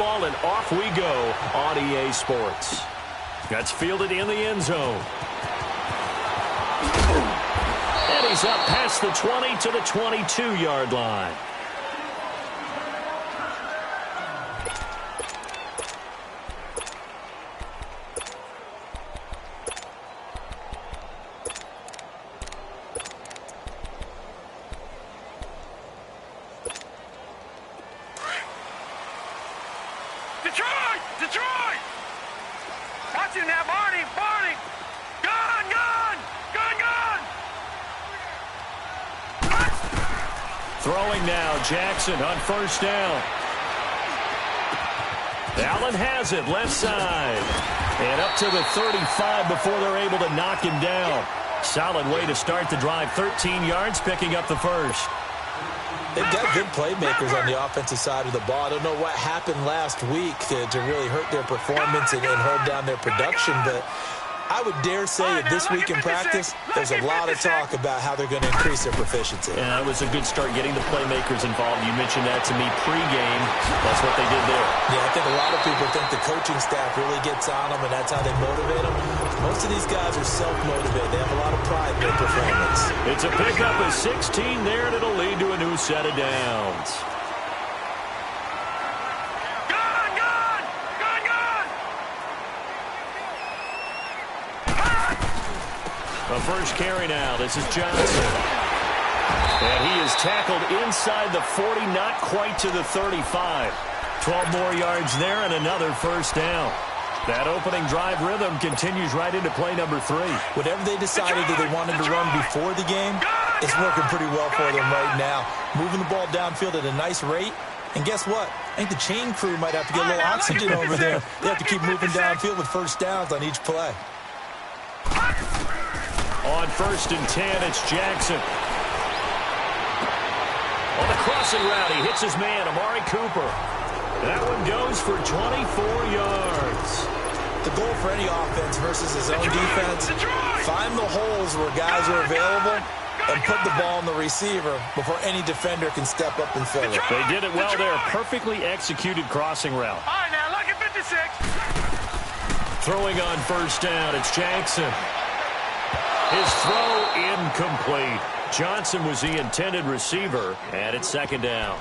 football, and off we go on EA Sports. That's fielded in the end zone. And he's up past the 20 to the 22-yard line. Detroit! Watch him now, Barney! Gun! Throwing now, Jackson on first down. Allen has it, left side. And up to the 35 before they're able to knock him down. Solid way to start the drive, 13 yards, picking up the first. They've got good playmakers on the offensive side of the ball. I don't know what happened last week to really hurt their performance and hold down their production, but I would dare say that this week in practice, there's a lot of talk about how they're going to increase their proficiency. And that was a good start getting the playmakers involved. You mentioned that to me pregame. That's what they did there. Yeah, I think a lot of people think the coaching staff really gets on them, and that's how they motivate them. Most of these guys are self-motivated. They have a lot of pride in their performance. It's a pickup of 16 there, and it'll lead to a new set of downs. A first carry now. This is Johnson. And he is tackled inside the 40, not quite to the 35. 12 more yards there and another first down. That opening drive rhythm continues right into play number 3. Whatever they decided that they wanted to run before the game, it's working pretty well for them right now. Moving the ball downfield at a nice rate. And guess what? I think the chain crew might have to get a little oxygen over there. They have to keep moving downfield with first downs on each play. On 1st and 10, it's Jackson. On the crossing route, he hits his man, Amari Cooper. That one goes for 24 yards. The goal for any offense versus his own defense, find the holes where guys are available and put the ball in the receiver before any defender can step up and fill it. They did it well there. Perfectly executed crossing route. All right, now, look at 56. Throwing on first down, it's Jackson. His throw incomplete. Johnson was the intended receiver, and it's second down.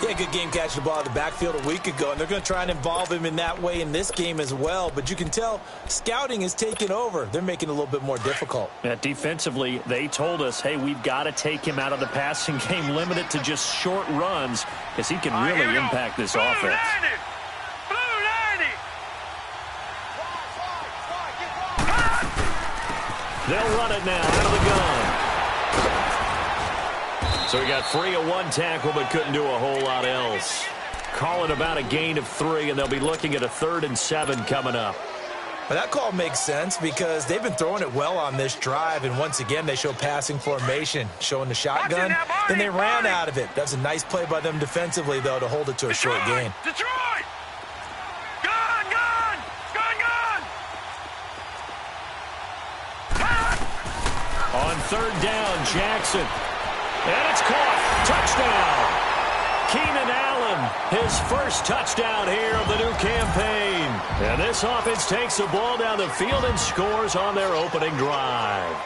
Yeah, good game catching the ball in the backfield a week ago, and they're going to try and involve him in that way in this game as well. But you can tell scouting is taking over. They're making it a little bit more difficult. Defensively, they told us, hey, we've got to take him out of the passing game, limit it to just short runs, because he can really impact this offense. They'll run it now out of the gun. So he got free of one tackle but couldn't do a whole lot else. Call it about a gain of 3, and they'll be looking at a 3rd and 7 coming up. Well, that call makes sense because they've been throwing it well on this drive, and once again they show passing formation, showing the shotgun. Then they ran out of it. That's a nice play by them defensively, though, to hold it to a short gain. Detroit! On 3rd down, Jackson. And it's caught. Touchdown. Keenan Allen, his first touchdown here of the new campaign. And this offense takes the ball down the field and scores on their opening drive.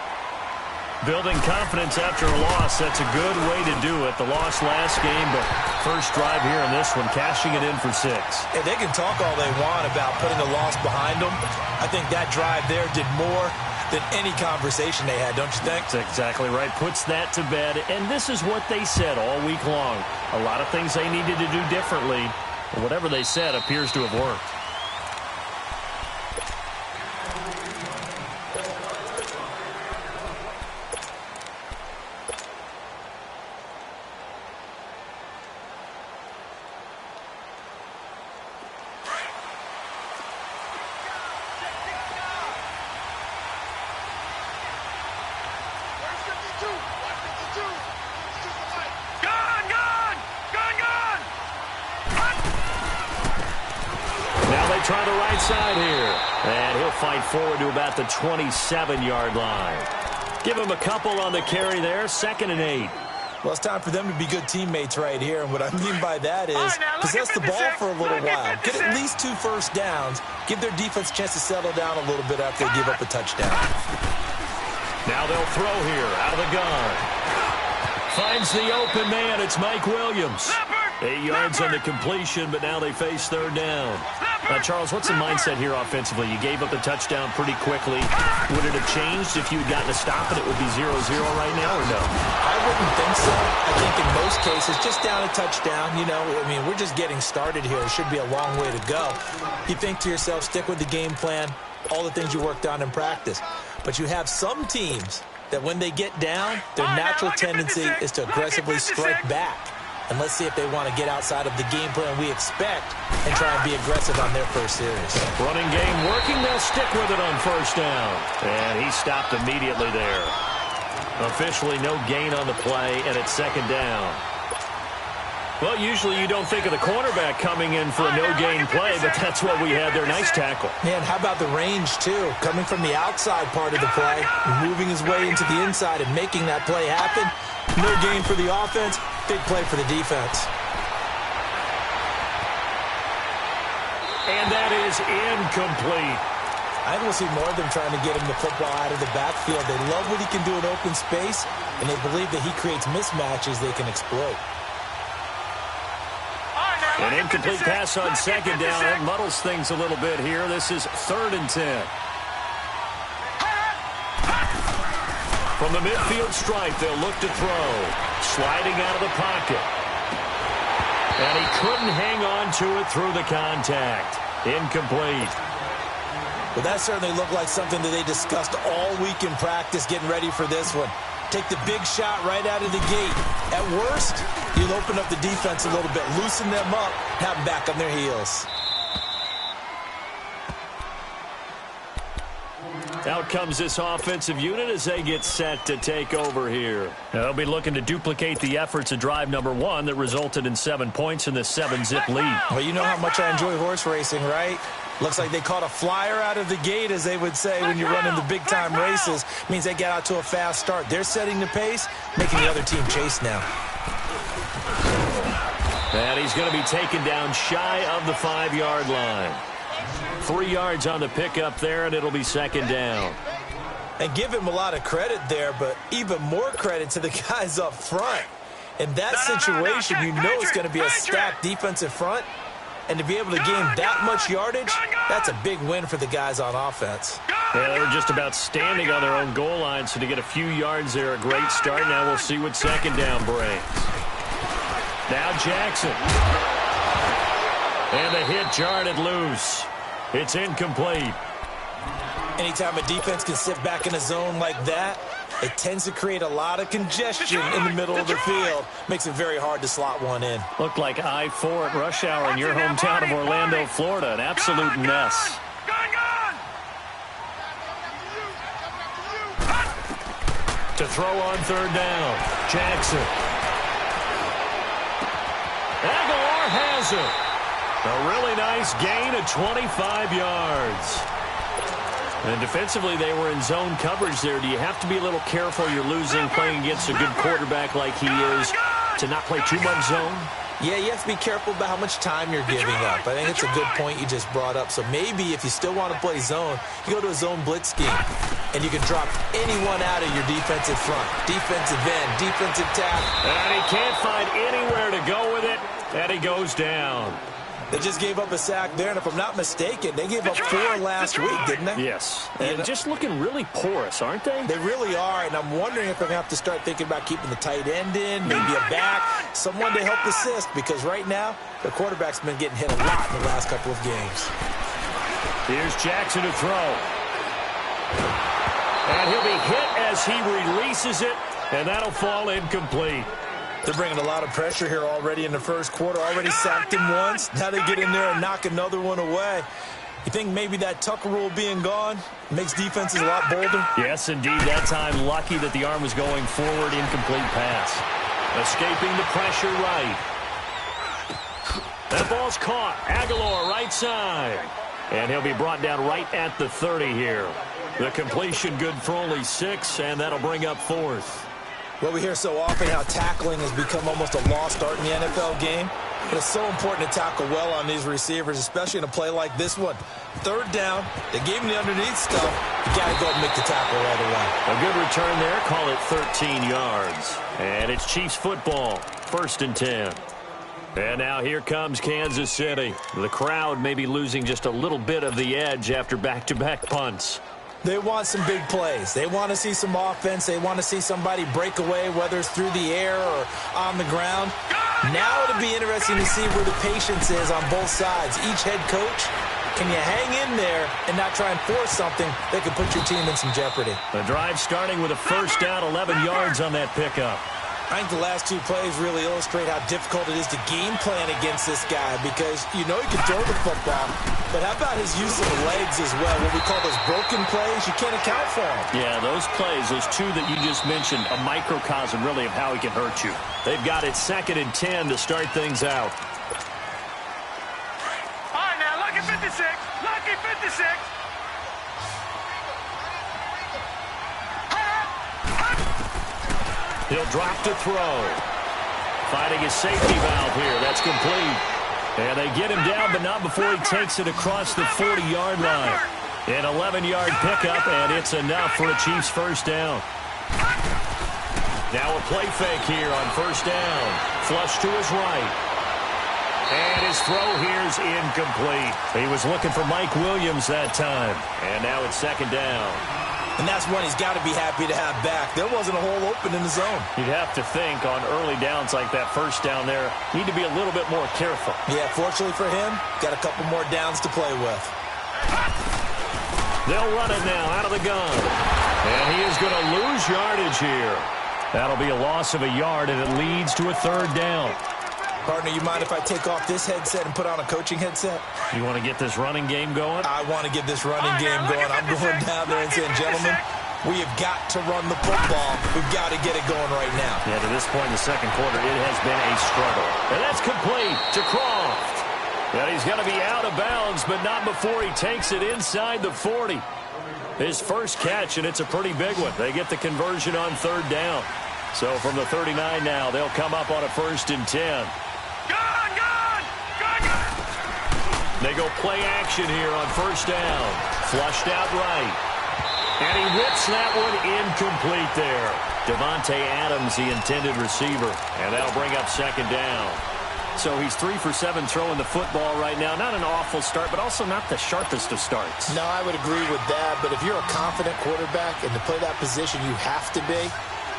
Building confidence after a loss, that's a good way to do it. The loss last game, but first drive here in this one, cashing it in for 6. Hey, they can talk all they want about putting a loss behind them. I think that drive there did more than any conversation they had, don't you think? That's exactly right. Puts that to bed. And this is what they said all week long. A lot of things they needed to do differently. But whatever they said appears to have worked. Try the right side here. And he'll fight forward to about the 27-yard line. Give him a couple on the carry there. 2nd and 8. Well, it's time for them to be good teammates right here. And what I mean by that is possess the ball for a little while. Get at least 2 first downs. Give their defense a chance to settle down a little bit after they give up a touchdown. Now they'll throw here out of the gun. Finds the open man. It's Mike Williams. 8 yards on the completion, but now they face third down. Charles, what's the mindset here offensively? You gave up the touchdown pretty quickly. Would it have changed if you had gotten a stop and it would be 0-0 right now, or no? I wouldn't think so. I think in most cases, just down a touchdown, we're just getting started here. It should be a long way to go. You think to yourself, stick with the game plan, all the things you worked on in practice. But you have some teams that when they get down, their natural tendency is to aggressively strike back. And let's see if they want to get outside of the game plan we expect and try and be aggressive on their first series. Running game working. They'll stick with it on first down. And he stopped immediately there. Officially no gain on the play, and it's second down. Well, usually you don't think of the cornerback coming in for a no-gain play, but that's what we had there. Nice tackle. Man, how about the range, too? Coming from the outside part of the play, moving his way into the inside and making that play happen. No gain for the offense, big play for the defense. And that is incomplete. I think we'll see more of them trying to get him the football out of the backfield. They love what he can do in open space, and they believe that he creates mismatches they can exploit. An incomplete pass on second down. That muddles things a little bit here. This is 3rd and 10. From the midfield stripe, they'll look to throw. Sliding out of the pocket. And he couldn't hang on to it through the contact. Incomplete. Well, that certainly looked like something that they discussed all week in practice getting ready for this one. Take the big shot right out of the gate. At worst, you'll open up the defense a little bit, loosen them up, have them back on their heels. Out comes this offensive unit as they get set to take over here. They'll be looking to duplicate the efforts of drive number 1 that resulted in 7 points in the 7-zip lead. Well, you know how much I enjoy horse racing, right? Looks like they caught a flyer out of the gate, as they would say when you're running the big-time races. Means they get out to a fast start. They're setting the pace, making the other team chase now. And he's going to be taken down shy of the 5-yard line. 3 yards on the pickup there, and it'll be second down. And give him a lot of credit there, but even more credit to the guys up front. In that situation, you know it's going to be a stacked defensive front. And to be able to gain that much yardage, that's a big win for the guys on offense. Yeah, they were just about standing on their own goal line, so to get a few yards there, a great start. Now we'll see what second down brings. Now Jackson. And the hit jarred it loose. It's incomplete. Anytime a defense can sit back in a zone like that, it tends to create a lot of congestion in the middle of the field. Makes it very hard to slot one in. Looked like I-4 at rush hour in your hometown of Orlando, Florida. An absolute mess. To throw on third down, Jackson. Aguilar has it. A really nice gain of 25 yards. And defensively, they were in zone coverage there. Do you have to be a little careful? You're losing playing against a good quarterback like he is to not play too much zone? Yeah, you have to be careful about how much time you're giving up. I think it's a good point you just brought up. So maybe if you still want to play zone, you go to a zone blitz scheme, and you can drop anyone out of your defensive front, defensive end, defensive tackle. And he can't find anywhere to go with it, and he goes down. They just gave up a sack there, and if I'm not mistaken, they gave up 4 last week, didn't they? Yes. And just looking really porous, aren't they? They really are, and I'm wondering if they're going to have to start thinking about keeping the tight end in, maybe a back, someone to help assist, because right now, their quarterback's been getting hit a lot in the last couple of games. Here's Jackson to throw. And he'll be hit as he releases it, and that'll fall incomplete. They're bringing a lot of pressure here already in the first quarter. Already sacked him once. Now they get in there and knock another one away. You think maybe that Tucker rule being gone makes defenses a lot bolder? Yes, indeed. That time lucky that the arm was going forward. Incomplete pass. Escaping the pressure right. That ball's caught. Aguilar right side. And he'll be brought down right at the 30 here. The completion good for only 6, and that'll bring up 4th. Well, we hear so often how tackling has become almost a lost art in the NFL game. But it's so important to tackle well on these receivers, especially in a play like this one. Third down, they gave him the underneath stuff. You got to go and make the tackle right away. A good return there. Call it 13 yards. And it's Chiefs football. 1st and 10. And now here comes Kansas City. The crowd may be losing just a little bit of the edge after back-to-back punts. They want some big plays. They want to see some offense. They want to see somebody break away, whether it's through the air or on the ground. Now it'll be interesting to see where the patience is on both sides. Each head coach, can you hang in there and not try and force something that could put your team in some jeopardy? The drive starting with a 1st down, 11 yards on that pickup. I think the last 2 plays really illustrate how difficult it is to game plan against this guy because you know he can throw the football, but how about his use of the legs as well? What we call those broken plays, you can't account for them. Yeah, those plays, those 2 that you just mentioned, a microcosm really of how he can hurt you. They've got it 2nd and 10 to start things out. All right, now, lucky 56. Lucky 56. He'll drop to throw. Finding his safety valve here. That's complete. And they get him down, but not before he takes it across the 40-yard line. An 11-yard pickup, and it's enough for a Chiefs 1st down. Now a play fake here on 1st down. Flush to his right. And his throw here's incomplete. He was looking for Mike Williams that time. And now it's 2nd down. And that's one he's got to be happy to have back. There wasn't a hole open in the zone. You'd have to think on early downs like that 1st down there, need to be a little bit more careful. Yeah, fortunately for him, got a couple more downs to play with. They'll run it now out of the gun. And he is going to lose yardage here. That'll be a loss of a yard, and it leads to a 3rd down. Partner, you mind if I take off this headset and put on a coaching headset? You want to get this running game going? I want to get this running game going. I'm going down there and saying, gentlemen, we have got to run the football. We've got to get it going right now. Yeah, to this point in the 2nd quarter, it has been a struggle. And that's complete to Croft. And he's going to be out of bounds, but not before he takes it inside the 40. His first catch, and it's a pretty big one. They get the conversion on 3rd down. So from the 39 now, they'll come up on a 1st and 10. They go play action here on 1st down. Flushed out right. And he whips that one incomplete there. Devontae Adams, the intended receiver. And that'll bring up 2nd down. So he's 3 for 7 throwing the football right now. Not an awful start, but also not the sharpest of starts. No, I would agree with that. But if you're a confident quarterback and to play that position, you have to be.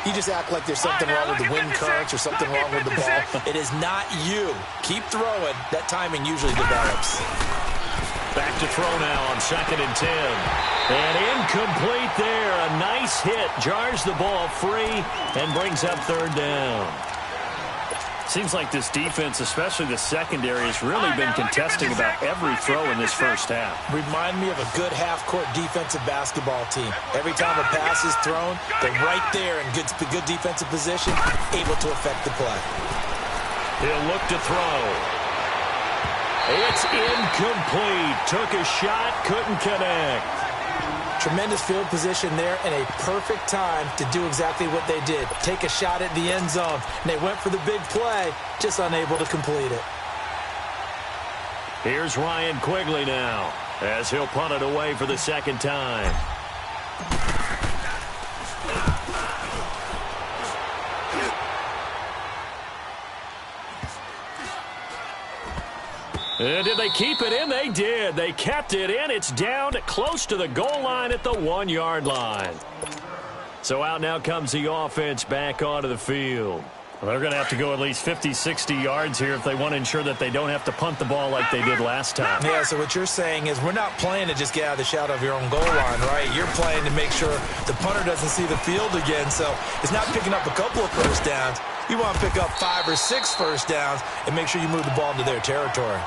You just act like there's something wrong with the wind currents or something wrong with the ball. It is not you. Keep throwing. That timing usually develops. Back to throw now on 2nd and 10. And incomplete there. A nice hit. Jars the ball free and brings up 3rd down. Seems like this defense, especially the secondary, has really been contesting about every throw in this 1st half. Remind me of a good half-court defensive basketball team. Every time a pass is thrown, they're right there in good defensive position, able to affect the play. He'll look to throw. It's incomplete. Took a shot, couldn't connect. Tremendous field position there and a perfect time to do exactly what they did. Take a shot at the end zone. And they went for the big play, just unable to complete it. Here's Ryan Quigley now as he'll punt it away for the 2nd time. And did they keep it in? They did. They kept it in. It's down close to the goal line at the 1-yard line. So out now comes the offense back onto the field. Well, they're going to have to go at least 50, 60 yards here if they want to ensure that they don't have to punt the ball like they did last time. Yeah, so what you're saying is we're not playing to just get out of the shadow of your own goal line, right? You're playing to make sure the punter doesn't see the field again. So it's not picking up a couple of 1st downs. You want to pick up 5 or 6 1st downs and make sure you move the ball into their territory.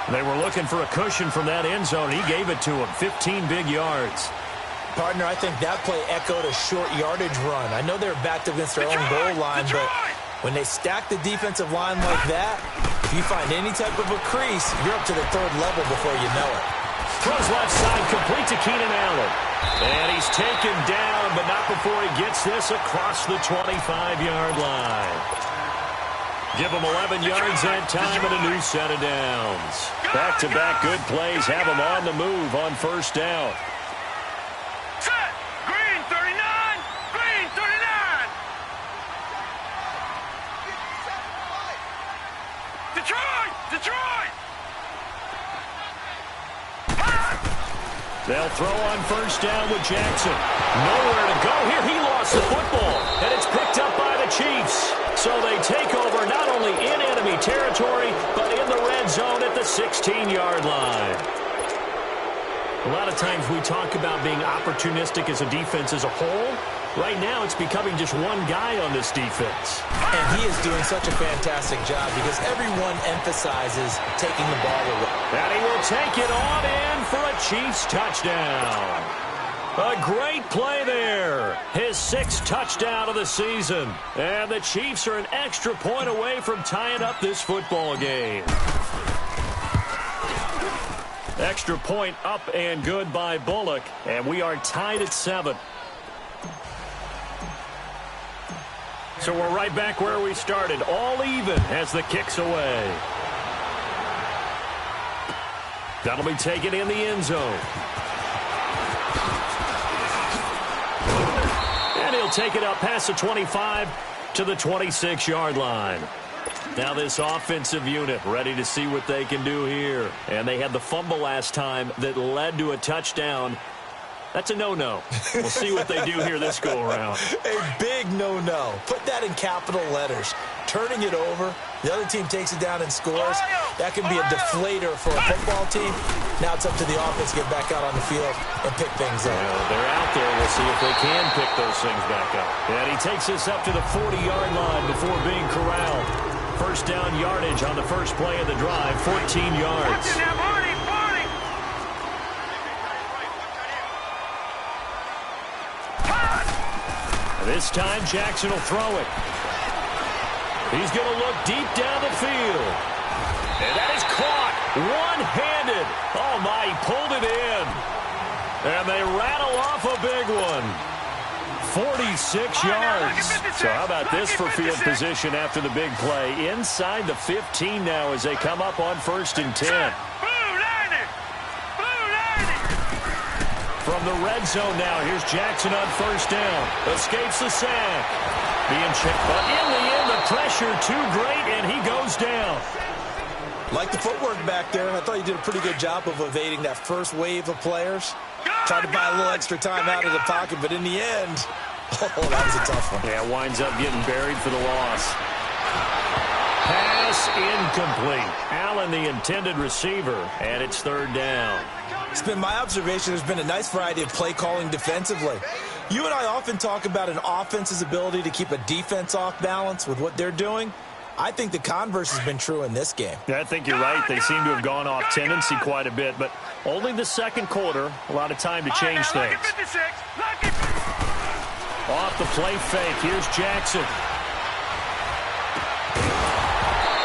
They were looking for a cushion from that end zone. He gave it to them. 15 big yards. Partner, I think that play echoed a short yardage run. I know they're backed against their own goal line, but when they stack the defensive line like that, if you find any type of a crease, you're up to the 3rd level before you know it. Throws left side, complete to Keenan Allen. And he's taken down, but not before he gets this across the 25-yard line. Give him 11 yards that time and a new set of downs. Back-to-back good plays have him on the move on first down. Set. Green 39. Green 39. Detroit. Detroit. They'll throw on first down with Jackson. Nowhere to go here. He lost the football, and it's picked up by the Chiefs. So they take over not only in enemy territory, but in the red zone at the 16-yard line. A lot of times we talk about being opportunistic as a defense as a whole. Right now it's becoming just one guy on this defense. And he is doing such a fantastic job because everyone emphasizes taking the ball away. And he will take it on in for a Chiefs touchdown. A great play there. His 6th touchdown of the season. And the Chiefs are an extra point away from tying up this football game. Extra point up and good by Bullock. And we are tied at 7. So we're right back where we started. All even as the kick's away. That'll be taken in the end zone. And he'll take it up past the 25 to the 26-yard line. Now this offensive unit ready to see what they can do here. And they had the fumble last time that led to a touchdown. That's a no-no. We'll see what they do here this go-around. A big no-no. Put that in capital letters. Turning it over, the other team takes it down and scores. That can be a deflator for a football team. Now it's up to the offense to get back out on the field and pick things up. Well, they're out there. We'll see if they can pick those things back up. And he takes this up to the 40-yard line before being corralled. First down yardage on the first play of the drive, 14 yards. This time, Jackson will throw it. He's going to look deep down the field. And that is caught one-handed. Oh, my, he pulled it in. And they rattle off a big one. 46 yards. So how about this for field position after the big play? Inside the 15 now as they come up on 1st and 10. From the red zone now, here's Jackson on first down. Escapes the sack. Being checked, but in the end, the pressure too great, and he goes down. Like the footwork back there, I thought he did a pretty good job of evading that first wave of players. Tried to buy a little extra time out of the pocket, but in the end, oh, that was a tough one. Yeah, winds up getting buried for the loss. Pass incomplete. Allen, the intended receiver, and it's 3rd down. It's been my observation there's been a nice variety of play calling defensively. You and I often talk about an offense's ability to keep a defense off balance with what they're doing. I think the converse has been true in this game. Yeah, I think you're right. They seem to have gone off tendency quite a bit, but only the second quarter, a lot of time to change things. Off the play fake, here's Jackson.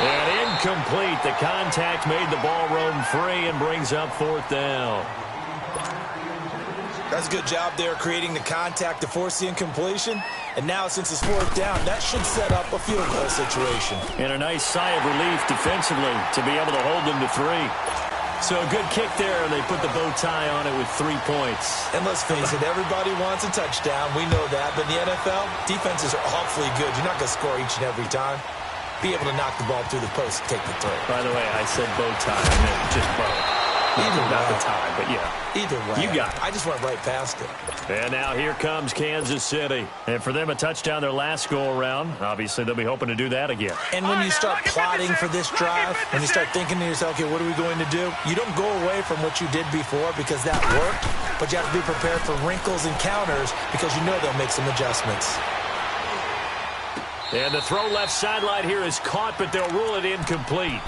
And incomplete. The contact made the ball roam free and brings up 4th down. That's a good job there creating the contact to force the incompletion. And now since it's 4th down, that should set up a field goal situation. And a nice sigh of relief defensively to be able to hold them to 3. So a good kick there, and they put the bow tie on it with 3 points. And let's face it, everybody wants a touchdown. We know that. But in the NFL, defenses are awfully good. You're not going to score each and every time. Be able to knock the ball through the post and take the throw. By the way, I said bow tie. I meant just bow. Not the tie, but yeah. Either way. You got it. I just went right past it. And now here comes Kansas City. And for them, a touchdown their last go-around. Obviously, they'll be hoping to do that again. And when you start plotting for this drive, when you start thinking to yourself, okay, what are we going to do? You don't go away from what you did before because that worked. But you have to be prepared for wrinkles and counters because you know they'll make some adjustments. And the throw left sideline here is caught, but they'll rule it incomplete.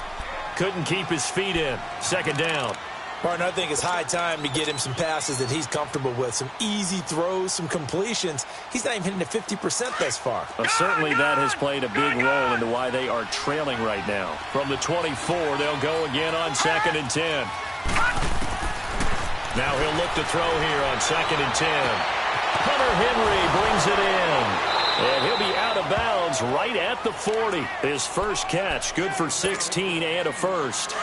Couldn't keep his feet in. 2nd down. Martin, I think it's high time to get him some passes that he's comfortable with. Some easy throws, some completions. He's not even hitting the 50% thus far. Well, certainly that has played a big role into why they are trailing right now. From the 24, they'll go again on 2nd and 10. Now he'll look to throw here on 2nd and 10. Hunter Henry brings it in. And he'll be out of bounds right at the 40. His first catch, good for 16 and a first.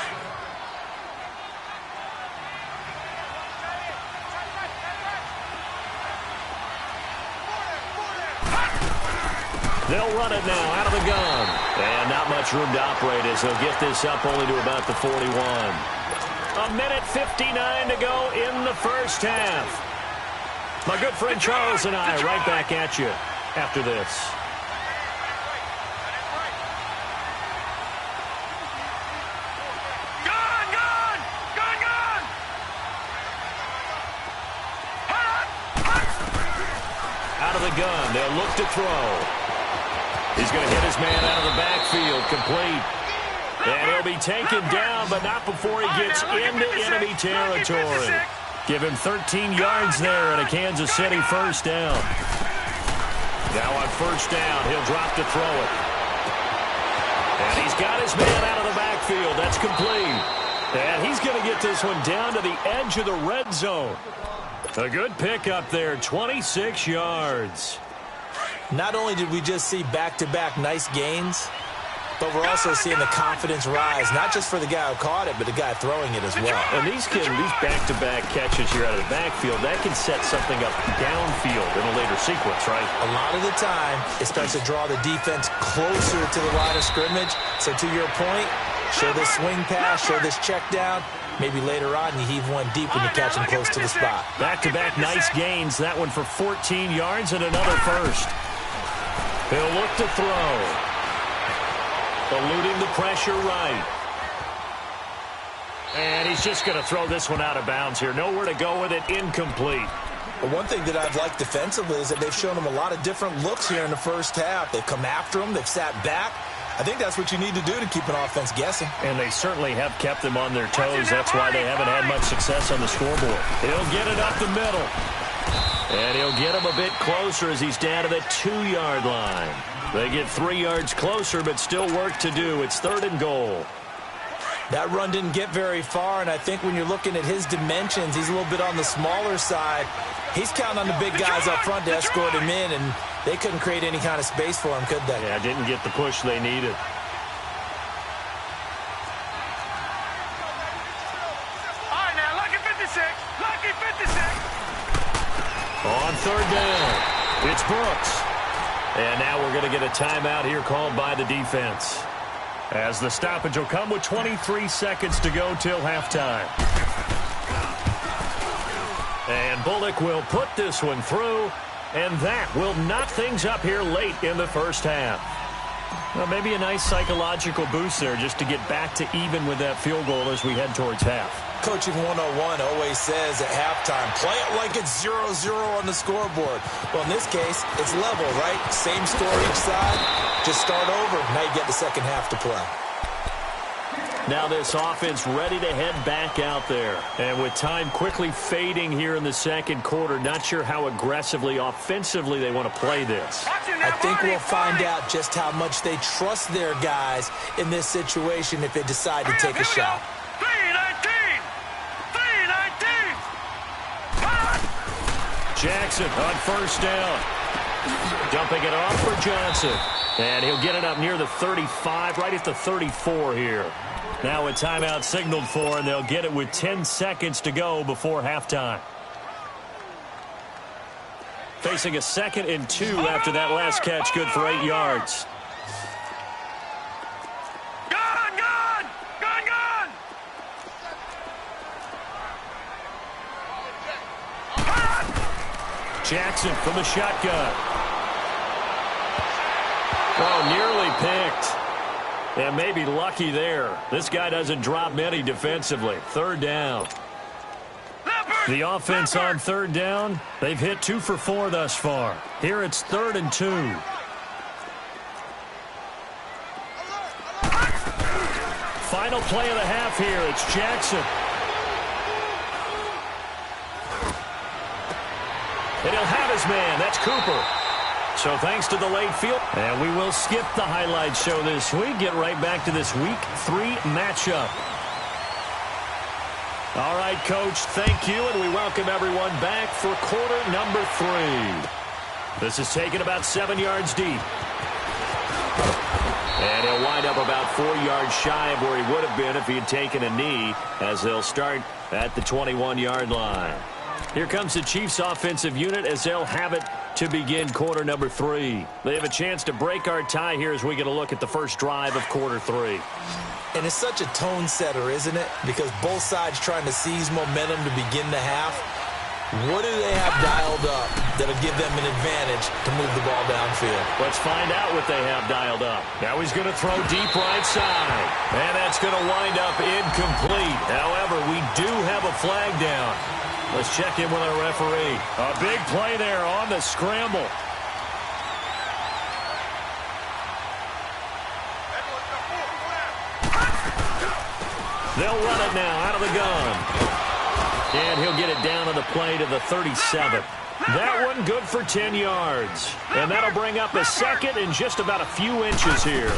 They'll run it now out of the gun. And not much room to operate as they'll get this up only to about the 41. A minute 59 to go in the first half. My good friend Charles and I right back at you after this. Gun, gun! Gun, gun! Out of the gun, they'll look to throw. He's going to hit his man out of the backfield, complete. And he'll be taken down, but not before he gets into enemy territory. Give him 13 yards there and a Kansas City first down. Now on first down, he'll drop to throw it. And he's got his man out of the backfield. That's complete. And he's going to get this one down to the edge of the red zone. A good pickup there, 26 yards. Not only did we just see back-to-back nice gains, but we're also seeing the confidence rise, not just for the guy who caught it, but the guy throwing it as well. And these back-to-back catches here out of the backfield, that can set something up downfield in a later sequence, right? A lot of the time, it starts to draw the defense closer to the line of scrimmage. So to your point, show this swing pass, show this check down. Maybe later on you heave one deep when you catch him close to the spot. Back-to-back nice gains. That one for 14 yards and another first. He'll look to throw. Eluding the pressure right. And he's just going to throw this one out of bounds here. Nowhere to go with it. Incomplete. But one thing that I've liked defensively is that they've shown him a lot of different looks here in the first half. They've come after him. They've sat back. I think that's what you need to do to keep an offense guessing. And they certainly have kept them on their toes. That's why they haven't had much success on the scoreboard. He'll get it up the middle. And he'll get him a bit closer as he's down to the 2-yard line. They get 3 yards closer, but still work to do. It's 3rd and goal. That run didn't get very far, and I think when you're looking at his dimensions, he's a little bit on the smaller side. He's counting on the big guys up front to escort him in, and they couldn't create any kind of space for him, could they? Yeah, didn't get the push they needed. All right, now, lucky 56. Lucky 56. On 3rd down, it's Brooks. And now we're going to get a timeout here called by the defense, as the stoppage will come with 23 seconds to go till halftime. And Bullock will put this one through, and that will knock things up here late in the first half. Well, maybe a nice psychological boost there just to get back to even with that field goal as we head towards half. Coaching 101 always says at halftime, play it like it's 0-0 on the scoreboard. Well, in this case, it's level, right? Same score each side. Just start over. Now you get the second half to play. Now this offense ready to head back out there. And with time quickly fading here in the second quarter, not sure how aggressively, offensively they want to play this. I think we'll find out just how much they trust their guys in this situation if they decide to take a shot. 3-19. 3-19. Jackson on first down. Dumping it off for Johnson. And he'll get it up near the 35, right at the 34 here. Now a timeout signaled for, and they'll get it with 10 seconds to go before halftime. Facing a 2nd and 2 after that last catch, good for 8 yards. Gun, gun! Gun, gun! Jackson from the shotgun. Oh, nearly picked. And maybe lucky there. This guy doesn't drop many defensively. 3rd down. The offense on 3rd down, they've hit 2 for 4 thus far. Here it's 3rd and 2. Final play of the half here. It's Jackson. And he'll have his man. That's Cooper. So thanks to the late field. And we will skip the highlight show this week. Get right back to this Week 3 matchup. All right, Coach, thank you, and we welcome everyone back for quarter number 3. This is taken about 7 yards deep. And he'll wind up about 4 yards shy of where he would have been if he had taken a knee, as they'll start at the 21-yard line. Here comes the Chiefs offensive unit as they'll have it to begin quarter number 3. They have a chance to break our tie here as we get a look at the first drive of quarter 3. And it's such a tone setter, isn't it? Because both sides trying to seize momentum to begin the half. What do they have dialed up that'll give them an advantage to move the ball downfield? Let's find out what they have dialed up. Now he's going to throw deep right side. And that's going to wind up incomplete. However, we do have a flag down. Let's check in with our referee. A big play there on the scramble. They'll run it now out of the gun. And he'll get it down on the play to the 37. That one good for 10 yards. And that'll bring up a second in just about a few inches here.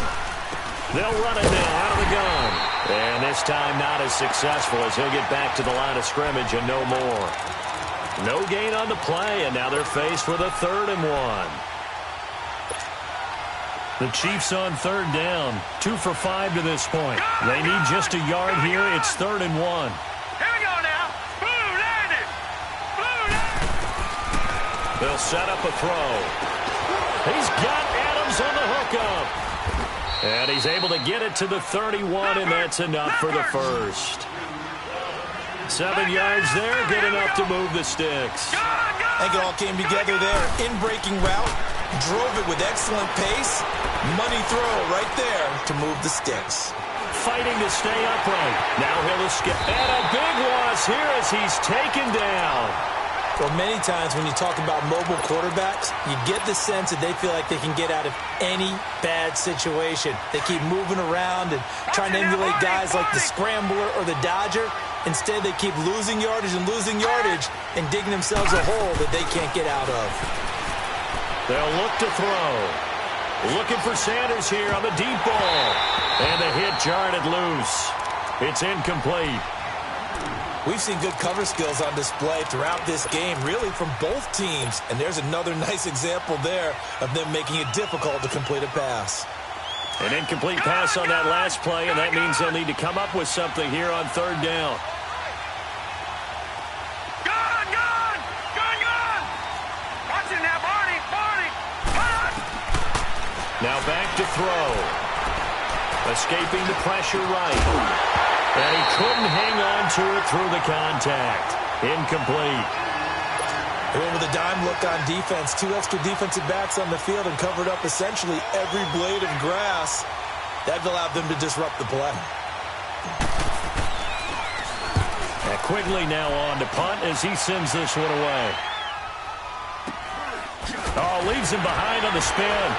They'll run it now out of the gun. And this time not as successful as he'll get back to the line of scrimmage and no more. No gain on the play, and now they're faced with a 3rd and 1. The Chiefs on 3rd down. 2 for 5 to this point. They need just a yard here. It's 3rd and 1. Here we go now. Blue landed. Blue landed. They'll set up a throw. He's got Adams on the hookup. And he's able to get it to the 31, and that's enough for the first. 7 yards there, good enough to move the sticks. I think it all came together there. In-breaking route, drove it with excellent pace. Money throw right there to move the sticks. Fighting to stay upright. Now he'll escape. And a big loss here as he's taken down. Well, many times when you talk about mobile quarterbacks, you get the sense that they feel like they can get out of any bad situation. They keep moving around and trying to emulate guys like the Scrambler or the Dodger. Instead, they keep losing yardage and digging themselves a hole that they can't get out of. They'll look to throw. Looking for Sanders here on the deep ball. And the hit jarred it loose. It's incomplete. We've seen good cover skills on display throughout this game, really from both teams. And there's another nice example there of them making it difficult to complete a pass. An incomplete pass on that last play, and that means they'll need to come up with something here on 3rd down. Gun! Gun! Gun! Gun! Watch it now, Barney! Barney! Gun! Now back to throw. Escaping the pressure right. And he couldn't hang on to it through the contact. Incomplete. They went with a dime look on defense. 2 extra defensive backs on the field and covered up essentially every blade of grass. That allowed them to disrupt the play. And Quigley now on to punt as he sends this one away. Oh, leaves him behind on the spin.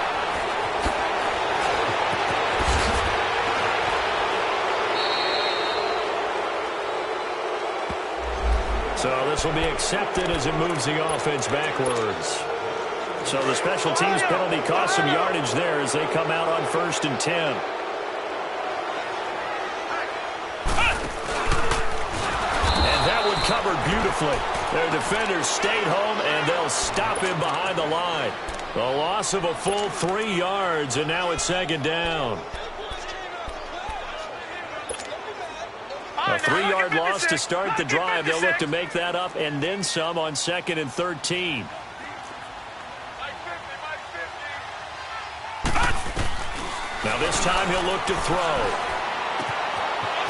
So this will be accepted as it moves the offense backwards. So the special teams penalty cost some yardage there as they come out on 1st and 10. And that one covered beautifully. Their defenders stayed home, and they'll stop him behind the line. A loss of a full 3 yards, and now it's 2nd down. A 3-yard loss to start the drive. They'll look to make that up and then some on 2nd and 13. Now this time he'll look to throw.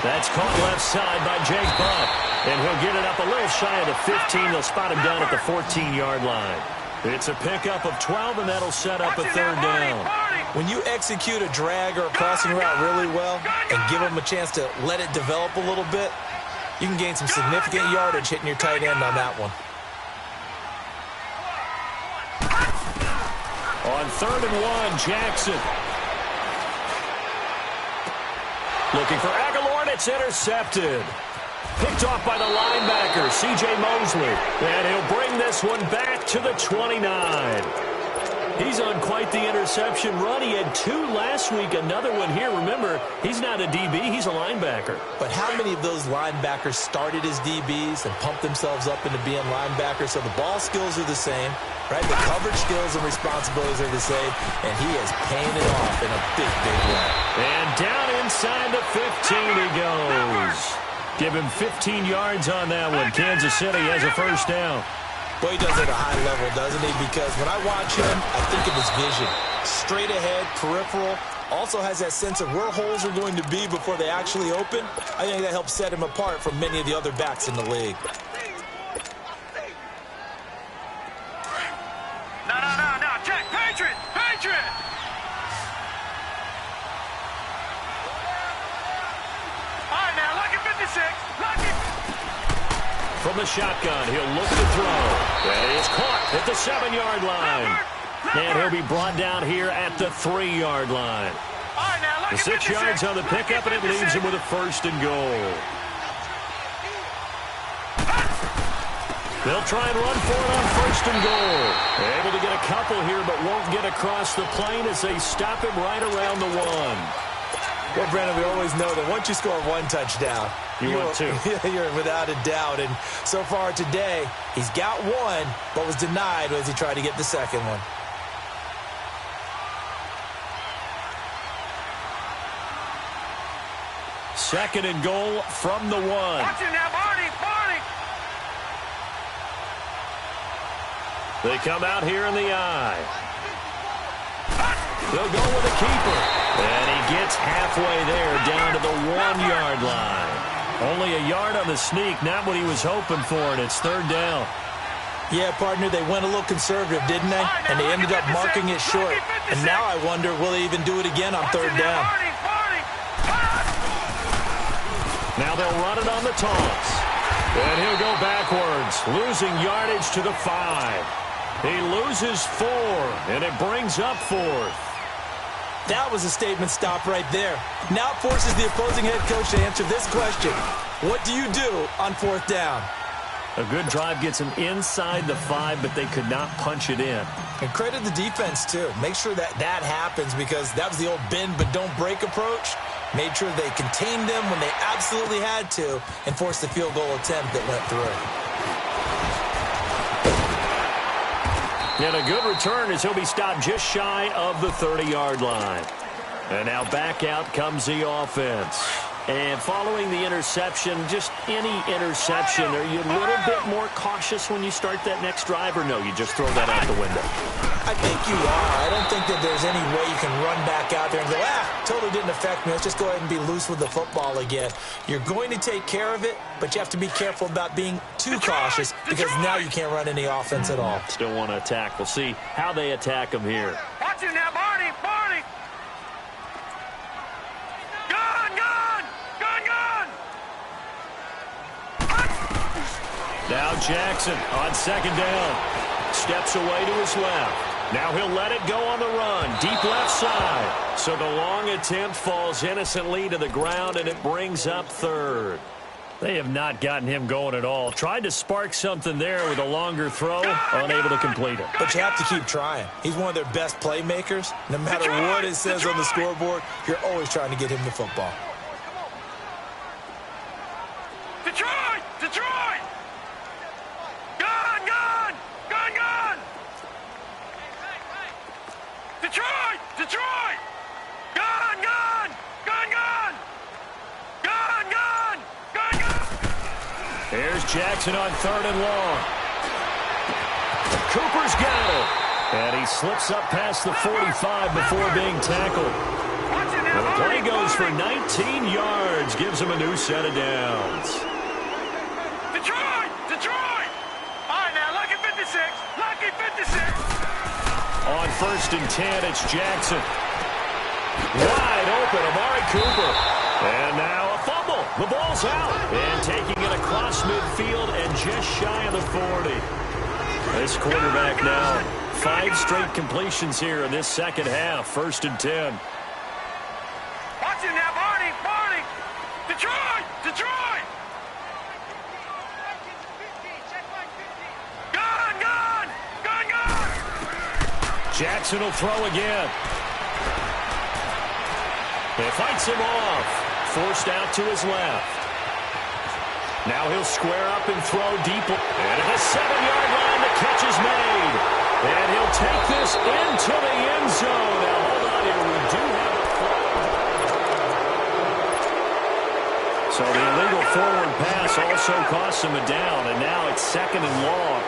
That's caught left side by Jake Butt. And he'll get it up a little shy of the 15. They'll spot him down at the 14-yard line. It's a pickup of 12, and that'll set up a 3rd down. When you execute a drag or a crossing route really well and give them a chance to let it develop a little bit, you can gain some significant yardage hitting your tight end on that one. On 3rd and 1, Jackson. Looking for Aguilar, and it's intercepted. Picked off by the linebacker, C.J. Mosley. And he'll bring this one back to the 29. He's on quite the interception run. He had 2 last week, another one here. Remember, he's not a DB, he's a linebacker. But how many of those linebackers started as DBs and pumped themselves up into being linebackers? So the ball skills are the same, right? The coverage skills and responsibilities are the same, and he is paying it off in a big, big way. And down inside the 15 he goes. Give him 15 yards on that one. Kansas City has a first down. Boy, he does it at a high level, doesn't he? Because when I watch him, I think of his vision. Straight ahead, peripheral. Also has that sense of where holes are going to be before they actually open. I think that helps set him apart from many of the other backs in the league. No. Check. Patriot. All right, now, lucky 56. Lucky. From the shotgun, he'll look to throw. And he is caught at the 7-yard line. And he'll be brought down here at the 3-yard line. All right, now, lucky The 6 56. yards on the pickup, and it leaves him with a first and goal. They'll try and run for it on first and goal. Able to get a couple here, but won't get across the plane as they stop him right around the 1. Well, Brandon, we always know that once you score 1 touchdown, You want 2. You're without a doubt. And so far today, he's got 1, but was denied as he tried to get the second one. Second and goal from the 1. Watch him now, Barney. They come out here in the eye. They'll go with a keeper. And he gets halfway there down to the 1-yard line. Only a yard on the sneak, not what he was hoping for, and it's third down. Yeah, partner, they went a little conservative, didn't they? And they ended up marking it short. And now I wonder, will they even do it again on third down? Now they'll run it on the toss. And he'll go backwards, losing yardage to the 5. He loses 4, and it brings up 4th. That was a statement stop right there. Now it forces the opposing head coach to answer this question. What do you do on 4th down? A good drive gets him inside the 5, but they could not punch it in. And credit the defense, too. Make sure that happens, because that was the old bend but don't break approach. Made sure they contained them when they absolutely had to and forced the field goal attempt that went through. And a good return as he'll be stopped just shy of the 30-yard line. And now back out comes the offense. And following the interception, just any interception, are you a little bit more cautious when you start that next drive, or no, you just throw that out the window? I think you are. I don't think that there's any way you can run back out there and go, totally didn't affect me. Let's just go ahead and be loose with the football again. You're going to take care of it, but you have to be careful about being too cautious, because now you can't run any offense at all. Still want to attack. We'll see how they attack him here. Watch him now, Barney. Now Jackson on second down. Steps away to his left. Now he'll let it go on the run. Deep left side. So the long attempt falls innocently to the ground, and it brings up 3rd. They have not gotten him going at all. Tried to spark something there with a longer throw. Unable to complete it. But you have to keep trying. He's one of their best playmakers. No matter what it says on the scoreboard, you're always trying to get him the football. Detroit! Detroit! Gun! Here's Jackson on 3rd and long. Cooper's got it. And he slips up past the 45 before being tackled. And the play goes for 19 yards. Gives him a new set of downs. Detroit! All right, now, lucky 56. On 1st and 10, it's Jackson. Wide open, Amari Cooper. And now a fumble. The ball's out. And taking it across midfield and just shy of the 40. This quarterback now, 5 straight completions here in this second half. 1st and 10. Watch him now, Barney. Detroit! Jackson will throw again. He fights him off. Forced out to his left. Now he'll square up and throw deep. And at the 7-yard line, the catch is made. And he'll take this into the end zone. Now, hold on here. We do have a flag. So the illegal forward pass also costs him a down. And now it's 2nd and long.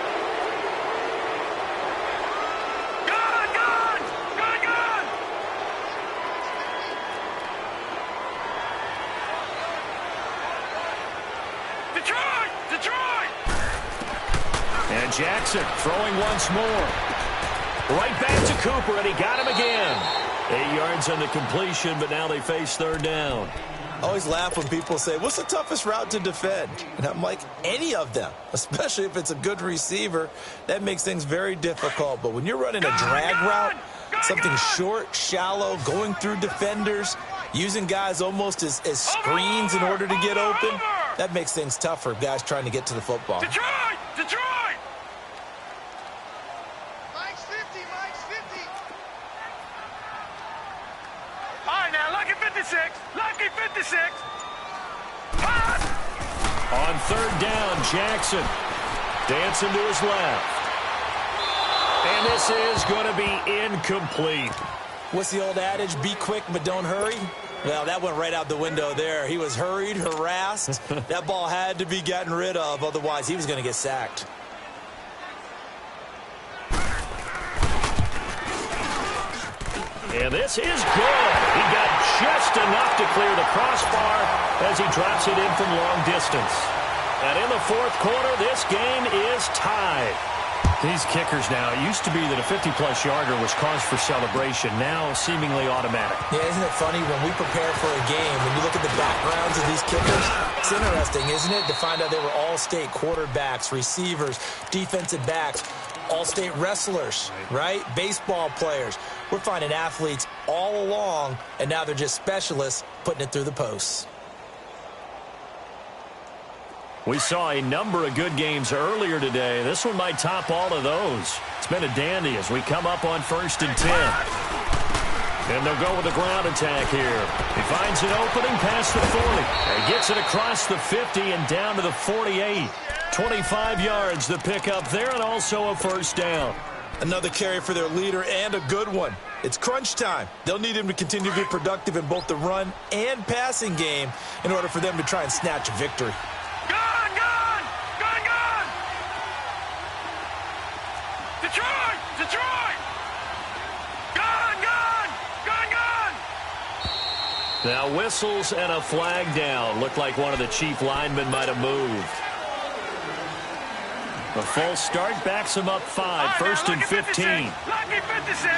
Jackson throwing once more. Right back to Cooper, and he got him again. 8 yards on the completion, but now they face 3rd down. I always laugh when people say, what's the toughest route to defend? And I'm like, any of them, especially if it's a good receiver. That makes things very difficult. But when you're running a drag route, something short, shallow, going through defenders, using guys almost as screens in order to get open, that makes things tough for guys trying to get to the football. Detroit! Lucky 56. Pass. On 3rd down, Jackson dancing to his left. And this is going to be incomplete. What's the old adage? Be quick, but don't hurry. Well, that went right out the window there. He was hurried, harassed. That ball had to be gotten rid of. Otherwise, he was going to get sacked. And this is good. He got just enough to clear the crossbar as he drops it in from long distance. And in the 4th quarter, this game is tied. These kickers now, it used to be that a 50-plus yarder was cause for celebration. Now, seemingly automatic. Yeah, isn't it funny when we prepare for a game, when you look at the backgrounds of these kickers, it's interesting, isn't it, to find out they were all-state quarterbacks, receivers, defensive backs, all-state wrestlers, right? Baseball players. We're finding athletes all along, and now they're just specialists putting it through the posts. We saw a number of good games earlier today. This one might top all of those. It's been a dandy as we come up on 1st and 10. And they'll go with a ground attack here. He finds an opening past the 40. And gets it across the 50 and down to the 48. 25 yards the pickup there, and also a 1st down. Another carry for their leader, and a good one. It's crunch time. They'll need him to continue to be productive in both the run and passing game in order for them to try and snatch a victory. Detroit! Now whistles and a flag down. Looked like one of the chief linemen might have moved. A false start backs him up 5. 1st and 15. Lucky 56.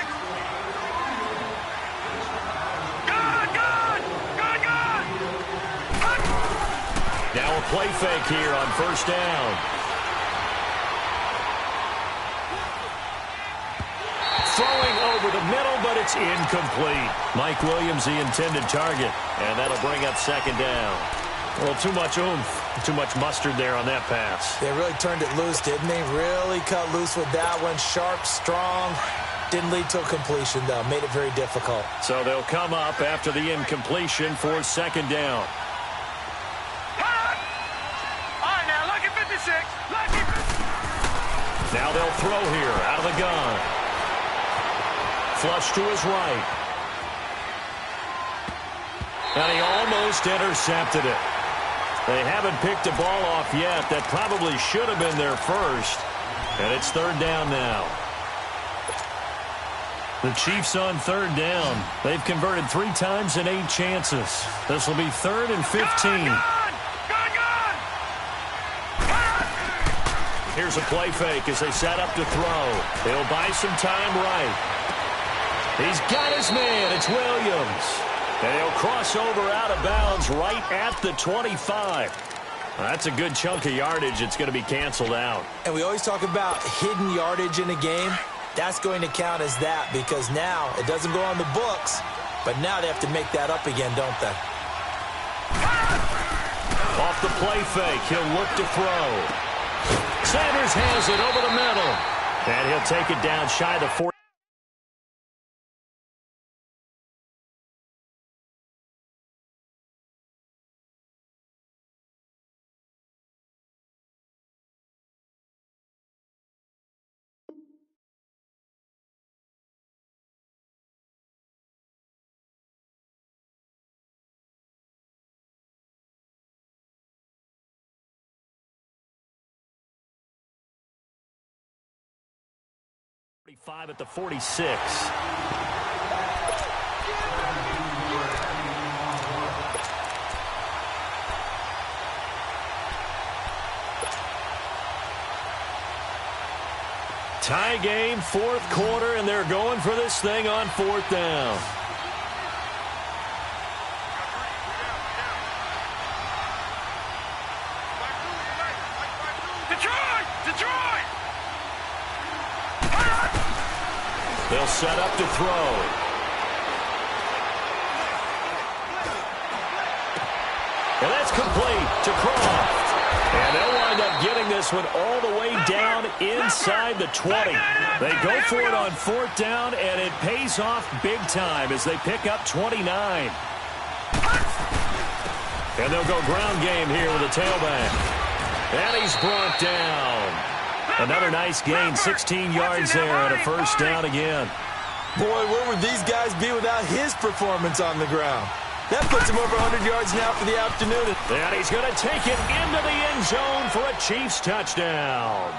Now a play fake here on 1st down. Throwing over the middle, but it's incomplete. Mike Williams, the intended target. And that'll bring up 2nd down. Well, too much oomph, too much mustard there on that pass. They really turned it loose, didn't they? Really cut loose with that one. Sharp, strong. Didn't lead to a completion, though. Made it very difficult. So they'll come up after the incompletion for 2nd down. All right, now, lucky 56. Lucky 56. Now they'll throw here out of the gun. Flush to his right. And he almost intercepted it. They haven't picked a ball off yet. That probably should have been their first. And it's 3rd down now. The Chiefs on 3rd down. They've converted 3 times in 8 chances. This will be 3rd and 15. Here's a play fake as they set up to throw. They'll buy some time right. He's got his man. It's Williams. And he'll cross over out of bounds right at the 25. That's a good chunk of yardage. It's going to be canceled out. And we always talk about hidden yardage in a game. That's going to count as that because now it doesn't go on the books, but now they have to make that up again, don't they? Off the play fake, he'll look to throw. Sanders has it over the middle, and he'll take it down shy of the 40. 5 at the 46. Tie game, fourth quarter, and they're going for this thing on fourth down. Detroit! They'll set up to throw. And that's complete to Croft. And they'll wind up getting this one all the way down inside the 20. They go for it on fourth down, and it pays off big time as they pick up 29. And they'll go ground game here with a tailback. And he's brought down. Another nice gain, 16 yards there, and a first down again. Boy, where would these guys be without his performance on the ground? That puts him over 100 yards now for the afternoon. And he's going to take it into the end zone for a Chiefs touchdown.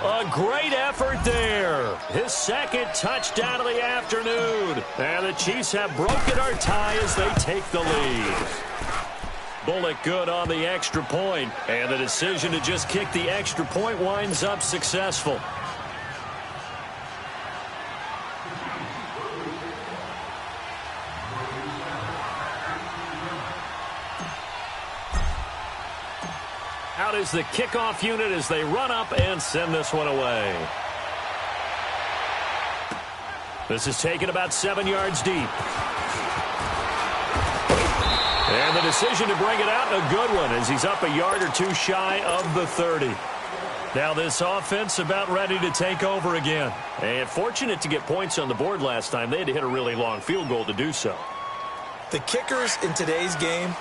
A great effort there. His second touchdown of the afternoon. And the Chiefs have broken our tie as they take the lead. Bullock good on the extra point, and the decision to just kick the extra point winds up successful. Out is the kickoff unit as they run up and send this one away. This is taken about 7 yards deep. And the decision to bring it out, a good one, as he's up a yard or two shy of the 30. Now this offense about ready to take over again. And fortunate to get points on the board last time. They had to hit a really long field goal to do so. The kickers in today's game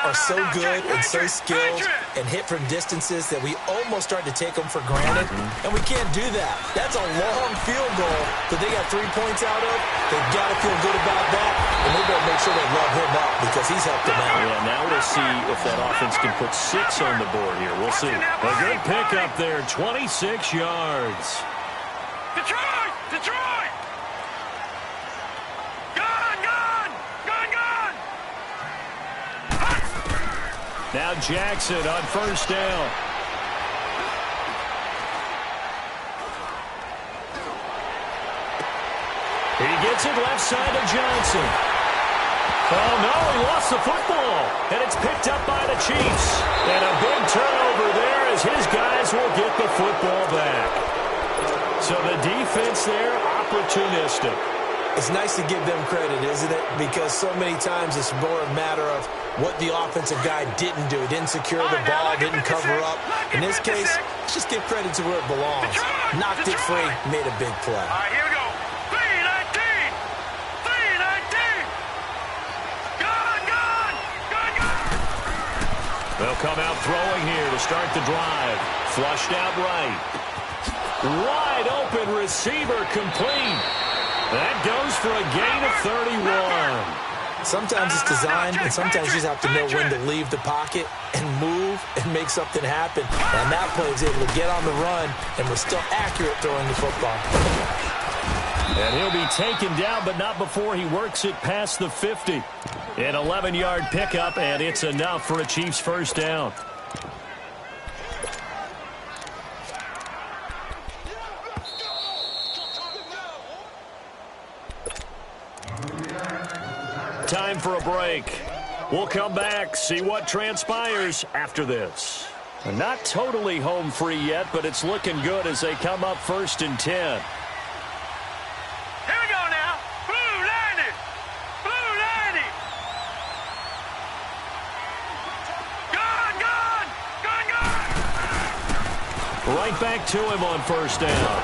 are so good and so skilled and hit from distances that we almost start to take them for granted, and we can't do that. That's a long field goal that they got 3 points out of. They've got to feel good about that, and they better make sure they love him up because he's helped them out. Yeah, now we'll see if that offense can put 6 on the board here. We'll see. A good pickup there, 26 yards. Detroit! Detroit! Now Jackson on first down. He gets it left side of Johnson. Oh, no, he lost the football. And it's picked up by the Chiefs. And a big turnover there as his guys will get the football back. So the defense there, opportunistic. It's nice to give them credit, isn't it? Because so many times it's more a matter of what the offensive guy didn't do. Didn't secure the ball, didn't cover up. In this case, let's just give credit to where it belongs. Knocked it free, made a big play. All right, here we go. 3-19. 3-19. Gone. They'll come out throwing here to start the drive. Flushed out right. Wide open receiver complete. That goes for a gain of 31. Sometimes it's designed, and sometimes you just have to know when to leave the pocket and move and make something happen. And that play was able to get on the run and was still accurate throwing the football. And he'll be taken down, but not before he works it past the 50. An 11-yard pickup, and it's enough for a Chiefs first down. Time for a break. We'll come back, see what transpires after this. Not totally home free yet, but it's looking good as they come up 1st and 10. Here we go now. Blue 90. Blue 90. Gone. Right back to him on first down.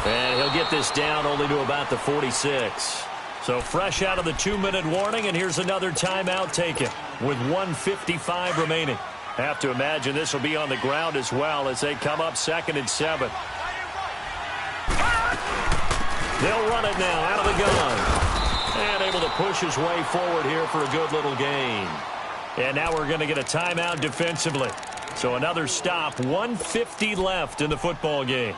And he'll get this down only to about the 46. So fresh out of the 2-minute warning, and here's another timeout taken with 1:55 remaining. Have to imagine this will be on the ground as well as they come up 2nd and 7. They'll run it now out of the gun. And able to push his way forward here for a good little gain. And now we're going to get a timeout defensively. So another stop, 1:50 left in the football game.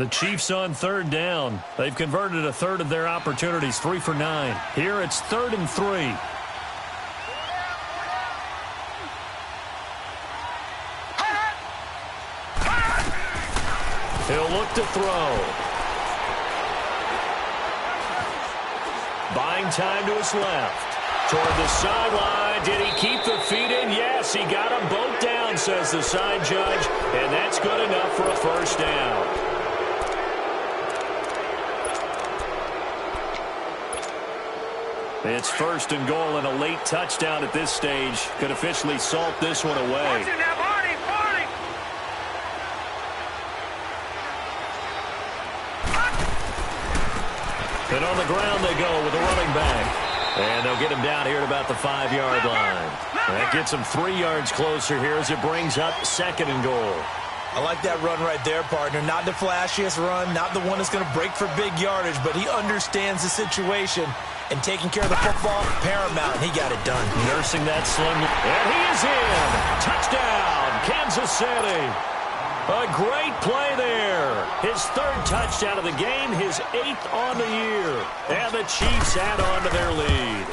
The Chiefs on third down. They've converted a third of their opportunities, 3 for 9. Here it's 3rd and 3. He'll look to throw. Buying time to his left. Toward the sideline. Did he keep the feet in? Yes, he got them both down, says the side judge. And that's good enough for a first down. It's 1st and goal, and a late touchdown at this stage could officially salt this one away. And on the ground they go with a running back. And they'll get him down here at about the 5-yard line. That gets him 3 yards closer here as it brings up 2nd and goal. I like that run right there, partner. Not the flashiest run, not the one that's going to break for big yardage, but he understands the situation, and taking care of the football, paramount, and he got it done. Nursing that sling, and he is in. Touchdown, Kansas City. A great play there. His 3rd touchdown of the game, his 8th on the year. And the Chiefs add on to their lead.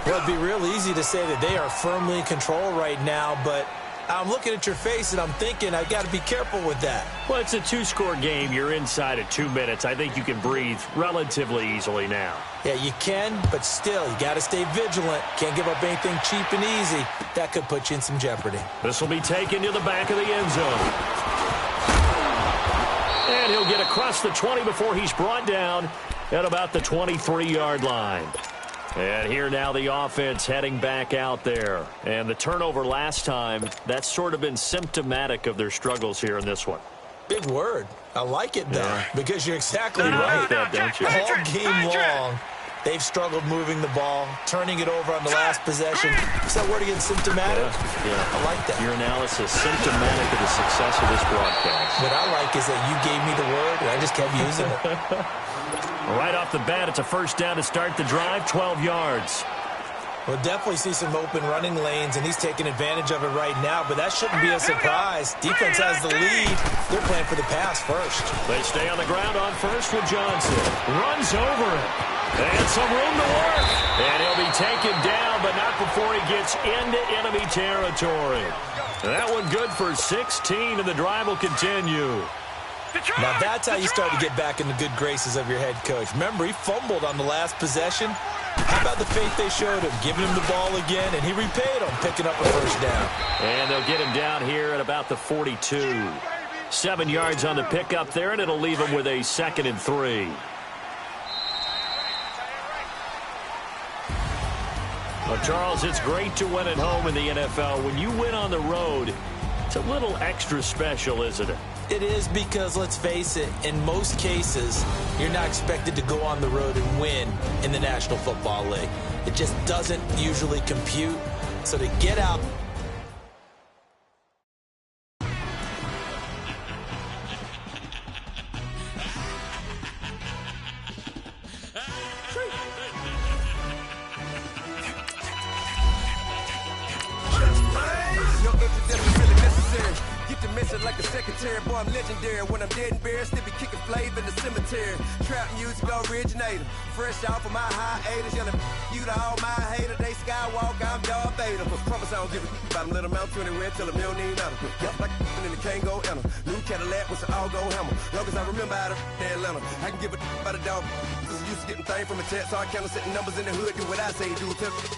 Well, it'd be real easy to say that they are firmly in control right now, but I'm looking at your face and I'm thinking I got to be careful with that. Well, it's a 2-score game. You're inside at 2 minutes. I think you can breathe relatively easily now. Yeah, you can, but still, you got to stay vigilant. Can't give up anything cheap and easy. That could put you in some jeopardy. This will be taken to the back of the end zone. And he'll get across the 20 before he's brought down at about the 23-yard line. And here now the offense heading back out there. And the turnover last time, that's sort of been symptomatic of their struggles here in this one. Big word. I like it, though, yeah. Because you're exactly Like right. that, don't you? All game long, they've struggled moving the ball, turning it over on the last possession. Is that word again, symptomatic? Yeah. I like that. Your analysis, symptomatic of the success of this broadcast. What I like is that you gave me the word, and I just kept using it. Right off the bat, it's a first down to start the drive, 12 yards. We'll definitely see some open running lanes, and he's taking advantage of it right now, but that shouldn't be a surprise. Defense has the lead. They're playing for the pass first. They stay on the ground on first with Johnson. Runs over it. And some room to work. And he'll be taken down, but not before he gets into enemy territory. That one good for 16, and the drive will continue. Now that's how you start to get back in the good graces of your head coach. Remember, he fumbled on the last possession. How about the faith they showed him, giving him the ball again, and he repaid them, picking up a first down. And they'll get him down here at about the 42. 7 yards on the pickup there, and it'll leave him with a 2nd and 3. Well, Charles, it's great to win at home in the NFL. When you win on the road, it's a little extra special, isn't it? It is because, let's face it, in most cases, you're not expected to go on the road and win in the National Football League. It just doesn't usually compute. So to get out... Like a secretary, boy, I'm legendary. When I'm dead and buried, still be kicking flavor in the cemetery. Trap music originator, fresh off of my hiatus. Yelling, you to all my haters. They skywalk, I'm Darth Vader. Promise I don't give a about them little Mount 20 red till them don't need nothing. Yep, like in the Kango enter. New Cadillac with an all-go hammer. Long as I remember out of Atlanta, I can give a about a dog. Used to getting things from a text, so I count setting numbers in the hood. Do what I say, do.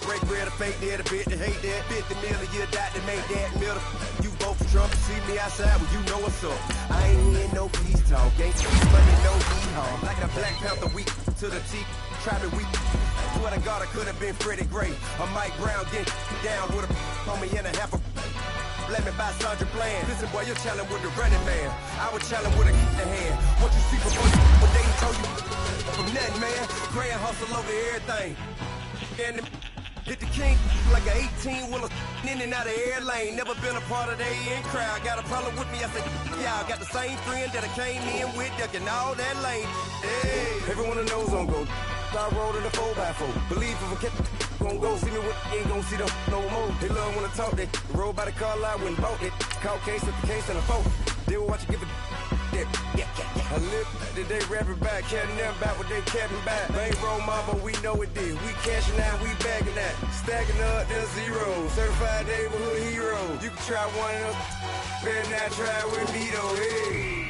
Break bread, a fake dead, a bit to hate that. 50 million, you died to make that middle. You vote for Trump, see me outside, well, you know what's up. I ain't hearing no peace talk, ain't money, no hee-haw. Like a Black Panther weak to the teeth, try me weak. Swear to God, I could have been Freddie Gray. Or Mike Brown getting down with a on me and a half a. Let me buy Sandra Bland. Listen, boy, you're challenging with the running man. I was challenging with a hand. What you see before you, what they told you from nothing, man. Grand hustle over everything. And hit the king like an 18-wheeler in and out of air lane. Never been a part of the in crowd. Got a problem with me, I said, yeah, I got the same friend that I came in with, ducking all that lane. Hey, everyone knows I'm go. I rolled in a 4x4. Believe if I kept gon' go. See me with ain't gon' see them no more. They love when I talk. They roll by the car lot when bought it. Call case at the case and a phone. They will watch you give a I live that they rapping back, caring them about what they capping back. Bankroll mama, we know it did. We cashing out, we bagging that. Stacking up, there's zero. Certified neighborhood hero. You can try one of them, better not try with me though. Hey.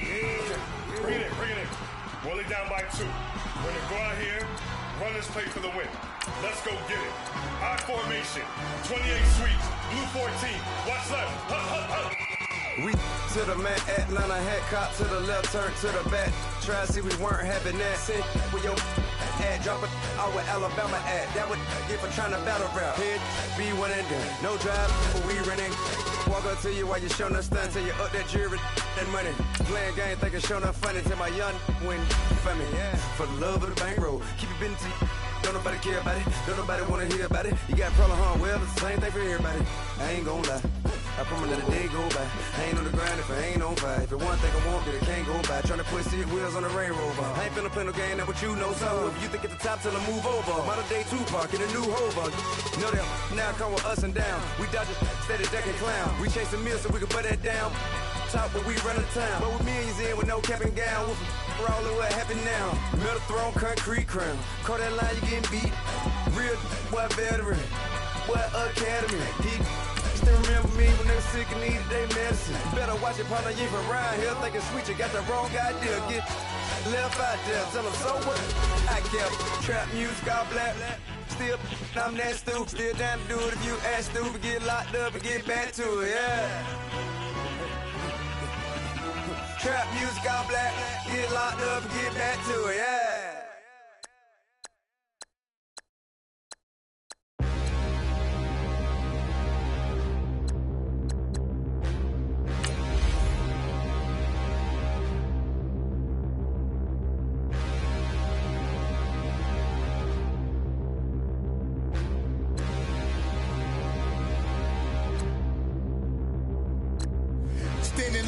Bring it in. Roll it down by 2. We're gonna go out here, run this play for the win. Let's go get it. I formation, 28 sweeps, blue 14. Watch left. We to the man, Atlanta hat cop to the left, turn to the back. Try to see we weren't having that. Send with your ad, drop it out with Alabama ad. That would get for trying to battle rap. Head, be one and done. No drive, but we running. Walk up to you while you showing us stunts till you up that jury, that money. Playing game, thinking showing up funny till my young win for me. Yeah. For the love of the bankroll, keep it busy. Don't nobody care about it, don't nobody wanna hear about it. You got problem, huh? Well, it's the same thing for everybody. I ain't gon' lie. I promise let a day go by. I ain't on the grind if I ain't on fire. If it one thing I want, then it can't go by. Tryna put seat wheels on the Range Rover. I ain't finna play no game, that what you know. So if you think at the top till I move over. Modern day Tupac in a new Hova. Know that now come with us and down. We dodge it, steady ducking clown. We chasing meals so we can put that down. Top but we run the town. But with millions in with no cap and gown. We're all in what happened now. Metal throne, concrete crown. Call that line, you getting beat. Real what veteran. What academy. He still remember me when they were sick and needed their medicine. Better watch it, partner, you from around here thinking sweet, you got the wrong idea. Get left out there, tell them so what? I kept trap music all black. Still, I'm that stupid. Still down to do it if you ask stupid. Get locked up and get back to it, yeah. Trap music all black. Get locked up and get back to it, yeah.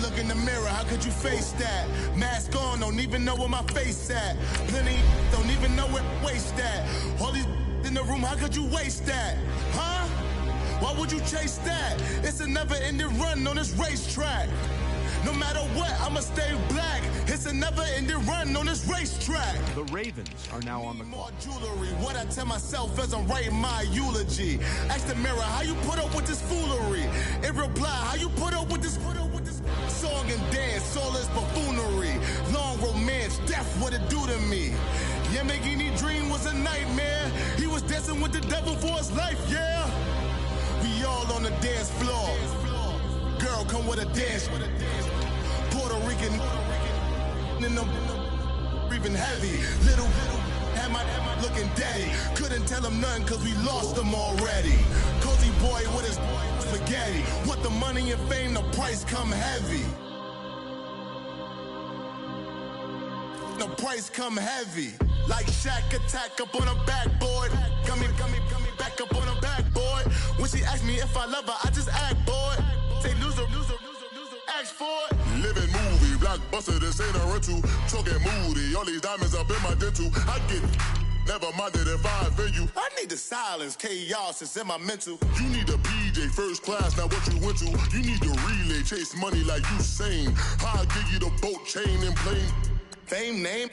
Look in the mirror, how could you face that? Mask on, don't even know where my face at. Plenty don't even know where waste at. All these in the room, how could you waste that? Huh? Why would you chase that? It's a never-ending run on this racetrack. No matter what, I'ma stay black. It's a never-ending run on this racetrack. The Ravens are now on the clock. More jewelry, what I tell myself as I'm writing my eulogy. Ask the mirror, how you put up with this foolery? In reply, how you put up with this song and dance, all this buffoonery. Long romance, death, what it do to me? Yamagini dream was a nightmare. He was dancing with the devil for his life, yeah. We all on the dance floor. Girl, come with a dance. Puerto Rican in them breathing heavy. Little had my looking daddy. Couldn't tell him nothing cause we lost him already. Cozy boy with his spaghetti. Want the money and fame, the price come heavy. The price come heavy. Like Shaq attack up on a backboard. Come back up on a backboard. When she asked me if I love her, I just act bored. Say loser, ask for it. Living movie, blockbuster, this ain't a rental. Talking moody, all these diamonds up in my dental. I get never minded if I offend you. I need the silence, chaos, it's in my mental. You need a PJ, first class, not what you went to. You need the relay, chase money like you sane. I'll give you the boat, chain, and plane. Fame name,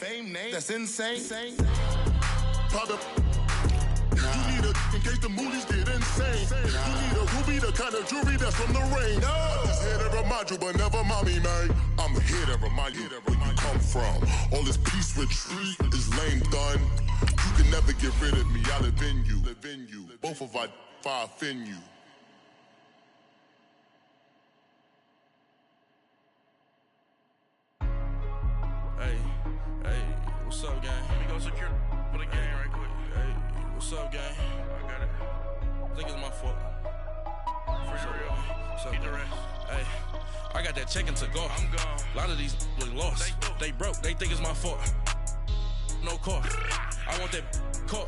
that's insane. Pop up. You need a, in case the movies get insane. You need a ruby, the kind of jewelry that's from the rain. I'm just here to remind you, but never mind me, man. I'm here to remind you where you come from. All this peace retreat is lame done. You can never get rid of me, I live in you. Both of our fire fin you. Hey, what's up, gang? Let me go secure for the gang right quick. Hey, what's up, gang? I got it. I think it's my fault. For real. What's up, the rest. Hey, I got that check-in to go. I'm gone. A lot of these look lost. They broke. They think it's my fault. No car. I want that car.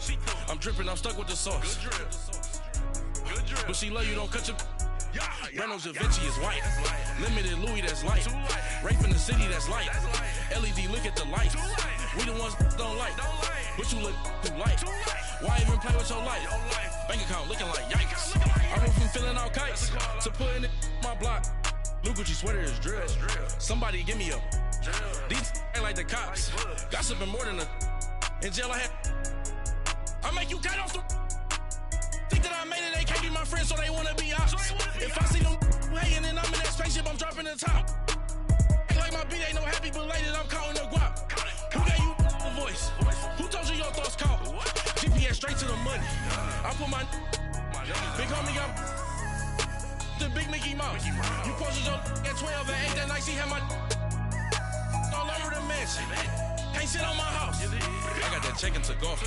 I'm dripping. I'm stuck with the sauce. Good drip. But she love you. Don't cut your... Reynolds Da Vinci is white. Limited Louis, that's light. Rape in the city, that's light. LED, look at the light. We the ones don't like. But you look too light. Why even play with your life? Bank account looking like yikes. I went from filling out kites to putting it in my block. Blue Gucci sweater is drill. Somebody give me a These ain't like the cops. Gossiping more than in jail I had. I make you cut off the. Think that I made it, they can't be my friends, so they wanna be ops. If I see them hating and I'm in that spaceship, I'm dropping the top. Ain't like my beat ain't no happy belated, I'm counting the guap. Who gave you the voice? Who told you your thoughts count? GPS straight to the money. I put my big homie got the big Mickey Mouse. You posted your at 12 and 8 that night, she had my all over the mansion. Can't sit on my house. I got that check into golf.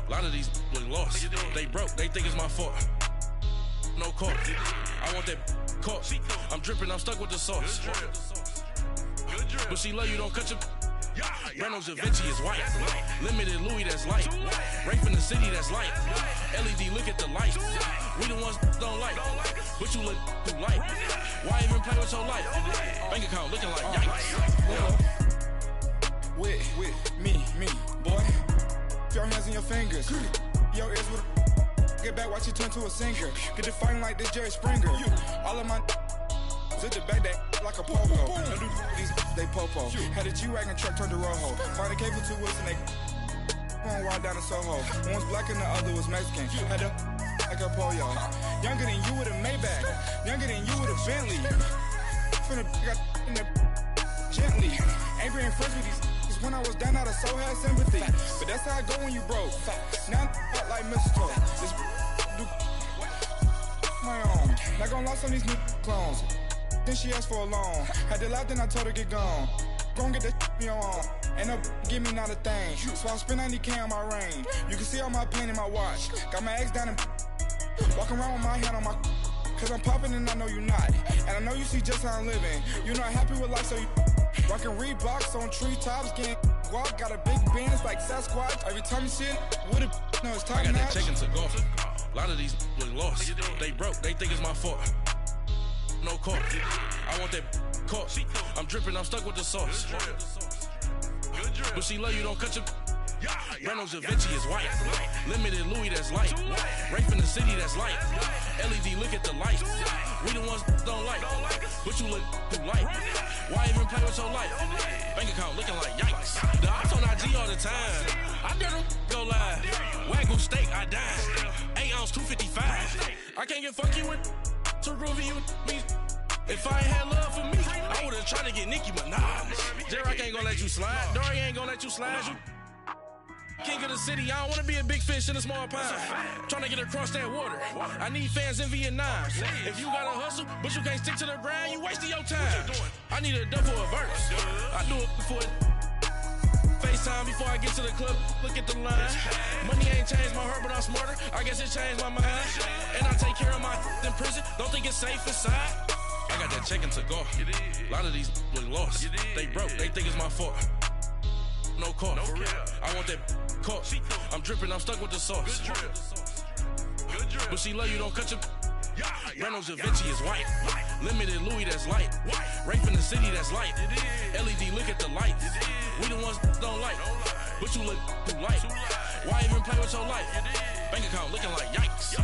A lot of these look lost. They broke, they think it's my fault. No court. I want that caught. I'm dripping, I'm stuck with the sauce. But she love you, don't cut your. Reynolds Da Vinci is white. Limited Louis, that's light. Rape in the city, that's light. LED, look at the lights. We the ones don't like. But you look too light. Why even play with your life? Bank account looking like yikes. With me, boy. Your hands in your fingers. Your ears with get back, watch you turn to a singer. Get the fighting like this Jerry Springer. All of my to the back that like a pogo. No do these they popo. Had a G-Wagon truck turned to Rojo. Find a cable 2 wheels and they going wild down in Soho. One was black and the other was Mexican. Had a like a pollo. Younger than you with a Maybach. Younger than you with a Bentley. Finna got in the gently. Angry and friends with these. When I was down out of soul had sympathy. But that's how I go when you broke. Now I'm like mistletoe. This do my own. Not gonna lost on these new clones. Then she asked for a loan. Had to laugh, then I told her get gone. Gon' get that me on. Ain't no give me not a thing. So I spend 90K on my range. You can see all my pain in my watch. Got my ex down and walking around with my hand on my. Cause I'm popping and I know you not. And I know you see just how I'm living. You're not happy with life, so you rockin' Reeboks on treetops, getting walk. Got a big Benz like Sasquatch. Every time you see it, with it, no, it's time. I got that check into golf. A lot of these look lost. They broke, they think it's my fault. No court. I want that caught. I'm dripping, I'm stuck with the sauce. But she love you, don't cut your. Reynolds Da Vinci is white. Limited Louis, that's light. Rape in the city, that's light. LED, look at the lights. We the ones don't like. But you look too light. Why even play with your life? Bank account looking like yikes. The ops on IG all the time. I dare them go live. Wagyu steak, I dine. 8 ounce, 255. I can't get funky with too groovy you me. If I ain't had love for me, I would've tried to get Nicki Minaj. J-Rock ain't gonna let you slide. Dory ain't gonna let you slide. You king of the city, I don't wanna be a big fish in a small pond. Tryna get across that water. I need fans in Vietnam. If you gotta hustle, but you can't stick to the grind, you wasting your time. I need a dub for a verse. I do it before FaceTime before I get to the club. Look at the line. Money ain't changed my heart, but I'm smarter. I guess it changed my mind. And I take care of my in prison. Don't think it's safe inside. I got that check into golf. A lot of these look lost. They broke, they think it's my fault. No court. I want that caught. I'm dripping, I'm stuck with the sauce. But she love you, don't cut your. Reynolds Da Vinci is white. Limited Louis, that's light. Rape in the city, that's light. LED, look at the lights. We the ones don't like. But you look too light. Why even play with your life? Bank account looking like yikes.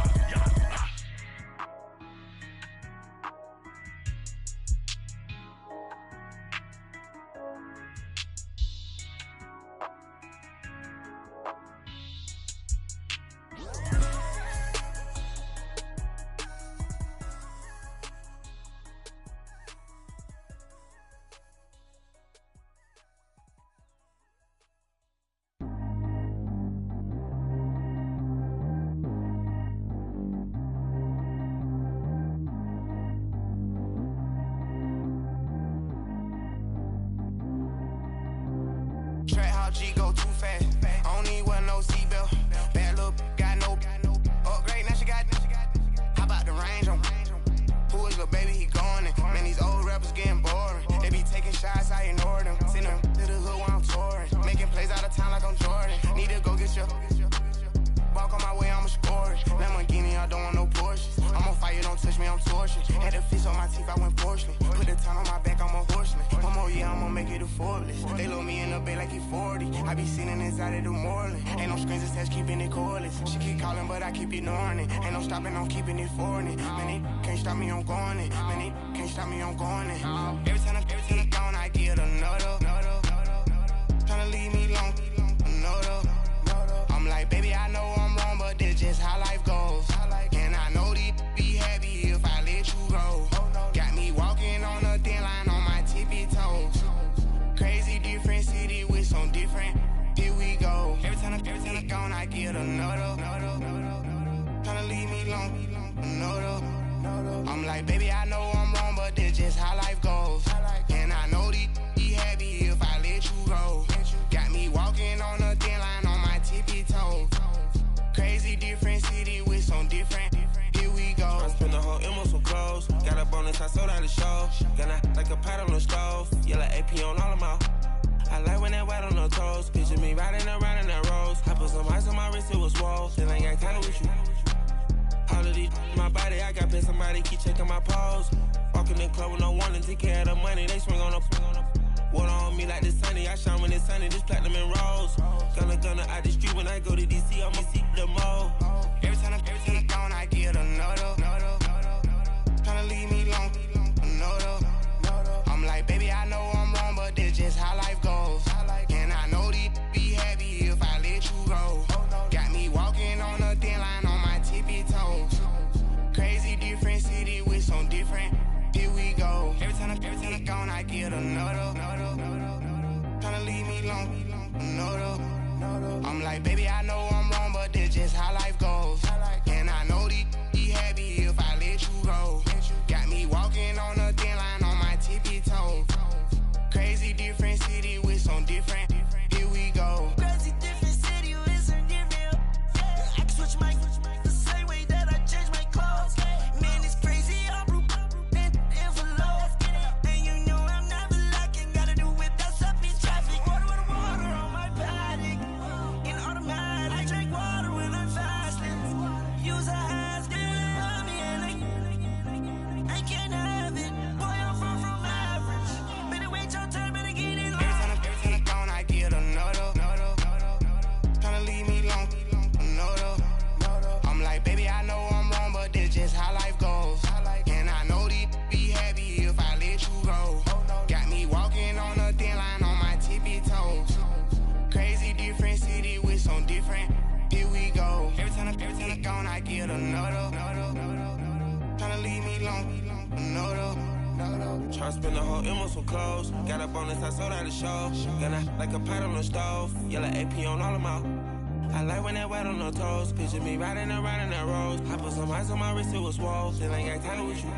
G go too fast. I don't need one no seatbelt. Bad little got no upgrade. Now she got. How about the range on? Who is the baby? He gone. Man, these old rappers getting boring. They be taking shots, I ignore them. Send them to the hood while I'm touring. Making plays out of town like I'm Jordan. Need to go get your. Walk on my way, I'ma score it. Lamborghini, I don't want no Porsches. I'm on fire, don't touch me, I'm torching. Had the fish on my teeth, I went porcelain. Put the time on my back, I'm a horseman. One more year, I'ma make it a Forbes. They load me in the bay like he 40. I be sitting inside of the Moreland. Ain't no screens attached, keeping it cordless. She keep calling, but I keep ignoring it. Ain't no stopping, I'm keeping it foreign it. Man, they can't stop me, I'm going it. Man, they can't stop me, I'm going it. Every time I'm gone, I get another. leave me alone. No, I'm like, baby, I know I'm wrong, but this just how life goes. And I know these be happy if I let you go. Got me walking on a thin line on my tippy toes. Crazy different city with some different. Here we go. Every time I gone, I get another. Tryna leave me alone. No, I'm like, baby, I know I'm wrong, but this just how life goes. And I know these be happy if I let you go. Got me walking on a thin line on my tippy toes. Crazy different city with some different. Here we go. I spent the whole M on some clothes. Got up on this, I sold out the show. Gonna like a pot on the stove. Yellow AP on all of my. I like when that white on the toes. Picture me riding around in that rose. I put some ice on my wrist, it was swole. Still ain't got time with you. All of these my body, I got paid somebody keep checking my pose. Walking in club with no warning, take care of the money. They swing on the water on me like the sunny. I shine when it's sunny, this platinum and rose. Gonna out the street when I go to DC, I'ma see the mall. Every time I gone, I get another. Tryna leave me alone. No, I'm like, baby, I know I'm wrong, but this just how life goes. And I know these be happy if I let you go. Got me walking on a thin line on my tippy toes. Crazy different city with some different. Here we go. Every time I gone, I get another. Tryna leave me alone. No, I'm like, baby, I know I'm wrong, but this just how life goes. And I know these be happy if I let you go. Got me walking on a thin line on my tippy toes. Crazy different city with some different. Here we go. Crazy different city with some different. I switch my the same way that I change my clothes. Man, it's crazy. I'm and envelope. And you know I'm never lacking. Gotta do it. That's up in traffic. Water on my paddock. In automatic. I drink water when I'm fasting. Use a ass on me and I can't have it. Boy, I'm far from average. Better wait your turn, better get in line. Every time I gone, I get another. Tryna leave me alone. No, I'm like, baby, I know I'm wrong, but this just how life goes. And I know these be happy if I let you go. Got me walking on a thin line on my tippy toes. Crazy different city with some different. Here we go. Every time I gone, I get another. Tryna leave me alone. No, Tryna spend the whole M on some clothes. Got up on this, I sold out the show. Gonna like a pot on the stove. Yellow AP on all of my. I like when that white on the toes. Picture me riding around in that rose. I put some ice on my wrist, it was swole. Still ain't got time with you.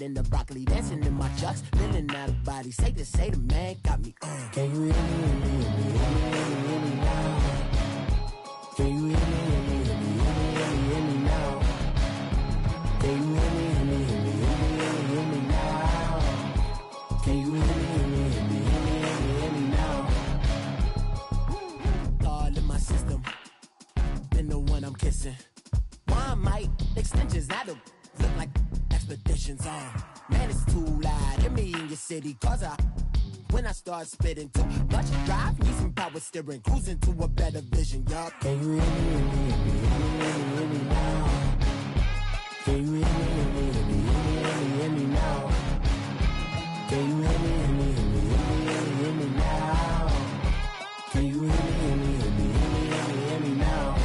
In the broccoli, dancing in my chucks, feeling out of body. Say the man got me. Can you hear me now? Can you hear me now? Can you hear me now? Can you hear me now? All in my system, been the one I'm kissing. One might extensions that'll look like expeditions on. Man, it's too loud. Hear me in your city, cause when I start spitting too much drive, need some power steering, cruising to a better vision, y'all. Can you hear me now? Can you hear me now? Can you hear me now? Can you hear me now?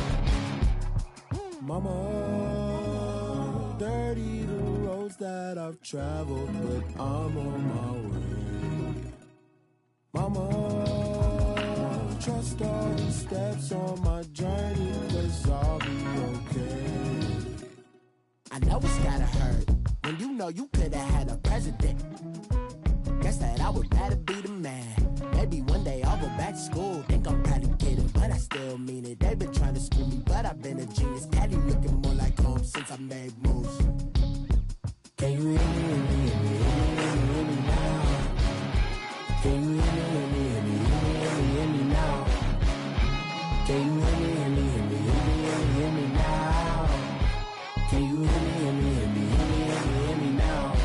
Mama, dirty the roads that I've traveled, but I'm on my way. Mama, trust all the steps on my journey, 'cause I'll be okay. I know it's gotta hurt when you know you could've had a president. Guess that I would rather be the man. Maybe one day I'll go back to school. Think I'm probably kidding, but I still mean it. They've been trying to school me, but I've been a genius. Caddy looking more like home since I made moves. Can you hear me, hear me, hear me, hear me now? Can you hear me, hear me, hear me, hear me, hear me now? Can you hear me, hear me, hear me, hear me, hear me now? Can you hear me, hear me, hear me, hear me, hear me now?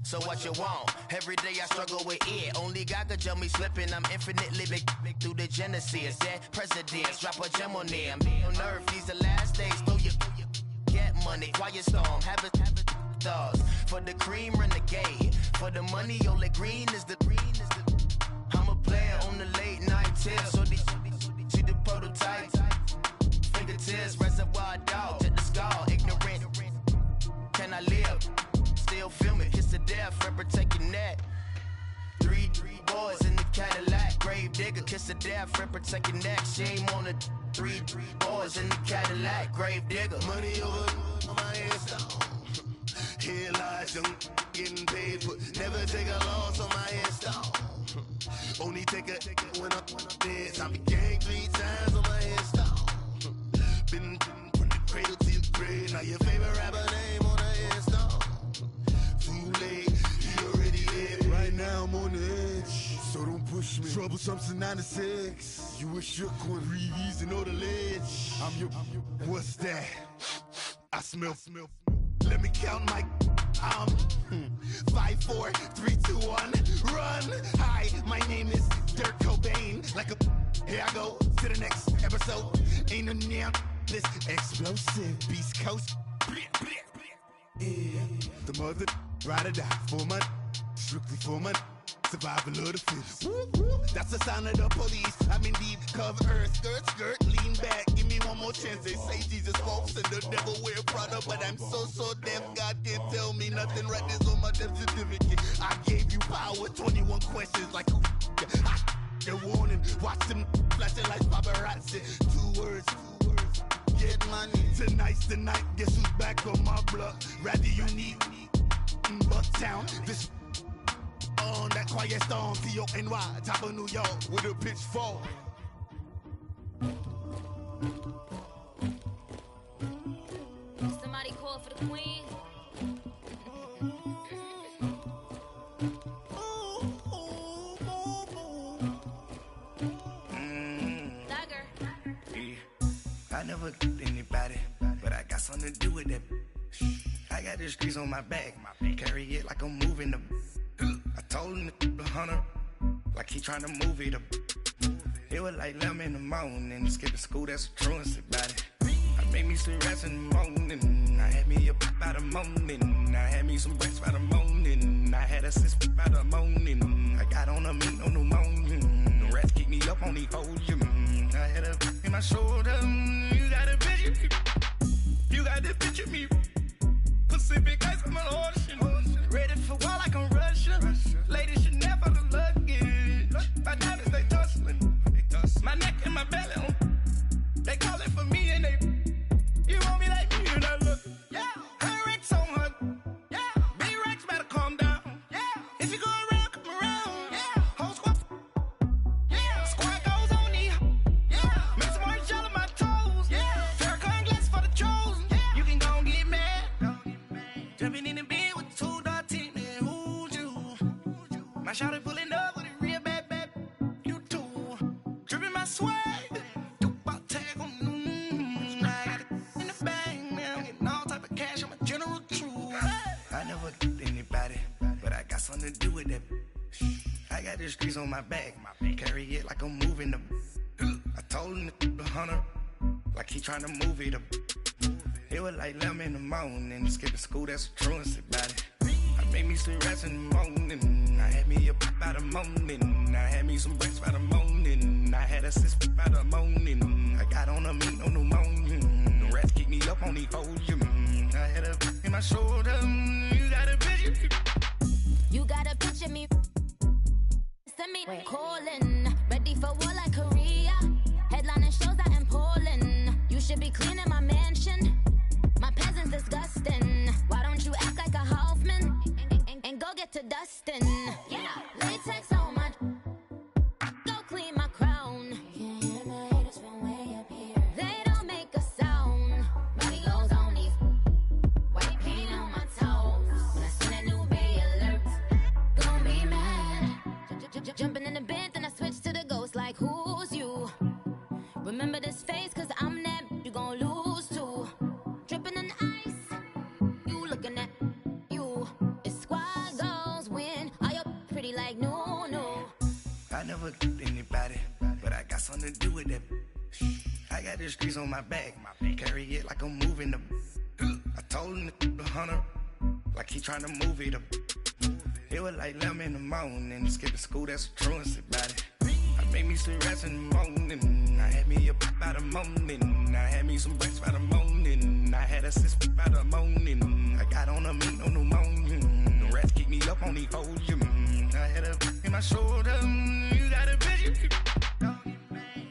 So what you want? Every day I struggle with it. Only God could tell me slipping. I'm infinitely big through the Genesis. That presidents drop a gem on them. On earth, these the last days. Throw you get money. Quiet storm. Have it thoughts. For the cream, renegade. For the money, only green is the. I'm a player on the late night tip. So these see the prototype. Fingertips, reservoir dog. To the skull. Ignorant. Can I live? Still film it, kiss to death, forever take your neck. Three boys in the Cadillac, grave digger, kiss to death, forever take your neck. Shame on the three boys in the Cadillac, grave digger. Money over on my headstone. Here lies young, getting paid for. Never take a loss on my headstone. Only take a when I'm dead. I be gang 3 times on my headstone. Been from the cradle to the grave. Now your favorite rapper name on the headstone. Too late, you already dead. Right now I'm on the edge, so don't push me. Troublesome to 96. You a shook one, breathe easy, know the ledge. I'm your, what's that? I smell. Let me count my. I'm 5, 4, 3, 2, 1. Run. Hi, my name is Dirk Cobain. Like a. Here I go to the next episode. Ain't no damn this explosive Beast Coast. Yeah. The mother ride or die for my strictly for my survival of the fittest. That's the sound of the police. I'm indeed cover earth, skirt, lean back. Give me one more chance. They say Jesus walks and the devil wear Prada, but I'm so deaf. God can't tell me nothing. Right this on my death certificate. I gave you power. 21 questions like who? The warning, watch them flashing like paparazzi. 2 words, get money. Tonight's the night, guess who's back on my block? Rather unique, Bucktown. This on that quiet storm, T-O-N-Y, top of New York with a pitchfork. Somebody call for the queen. I never did anybody, but I got something to do with that. I got the streets on my back, carry it like I'm moving the. I told him the hunter, like he trying to move it up. It was like 11 in the morning, skipping school, that's a truancy about it. I made me some rest in the morning, I had me a by the morning, I had me some breaks by the morning, I had a sis by the morning, I got on a meat, no pneumonia, the rats keep me up on the ocean, I had a in my shoulder, you got a picture, you got the picture me, Pacific ice on my ocean, ready for war like I'm Russia, ladies should never the luggage, my diamonds they tussling, my neck and my belly on, they calling for me and they, you want me like me and I look, yeah, her Rex on her, yeah, big Rex better calm down, yeah, if you go around, come around, yeah, whole squad, yeah, squad goes on me, yeah, make some orange gel on my toes, yeah, Farrakhan glass for the chosen, yeah, you can go and get mad, jumping in the bed with 2 dark teeth, man, who's you, my shawty pulling up with a real bad, you too, dripping my swag, something to do with that. I got the streets on my back, carry it like I'm moving the. I told him the hunter, like he trying to move it up. It was like 11 in the morning, skipping school, that's a truancy about it. I made me some rest in the morning, I had me a by the morning, I had me some breaks by the morning, I had a sis by the morning, I got on a meat, no pneumonia, the rats keep me up on the ocean, I had a in my shoulder, you got a picture. You gotta picture me, send me calling, ready for war like Korea, headlining shows out in Poland, you should be cleaning my mansion, my peasants disgusting, why don't you act like a Hoffman, and go get to dustin', yeah, latex on my, go clean my crown, can't hear my haters from way up here, they don't make a sound, body goes on these, white paint on my toes, when I see that new Bay Alert, gon' be mad, jumping in the bed, then I switch to the ghost like who's you, remember this face cause I'm that, you gon' lose too, dripping in ice, you looking at you, it's squad goals win, are you pretty like no. I never did anybody, but I got something to do with that. I got the streets on my back, carry it like I'm moving the. I told him the hunter, like he trying to move it up. It was like 11 in the morning, skipping school, that's a truancy about it. I made me some rest in the morning, I had me a by the morning, I had me some breaks by the morning, I had a sis by the morning, I got on a meat, no pneumonia, the rats keep me up on the ocean, I had a in my shoulder, you got a picture,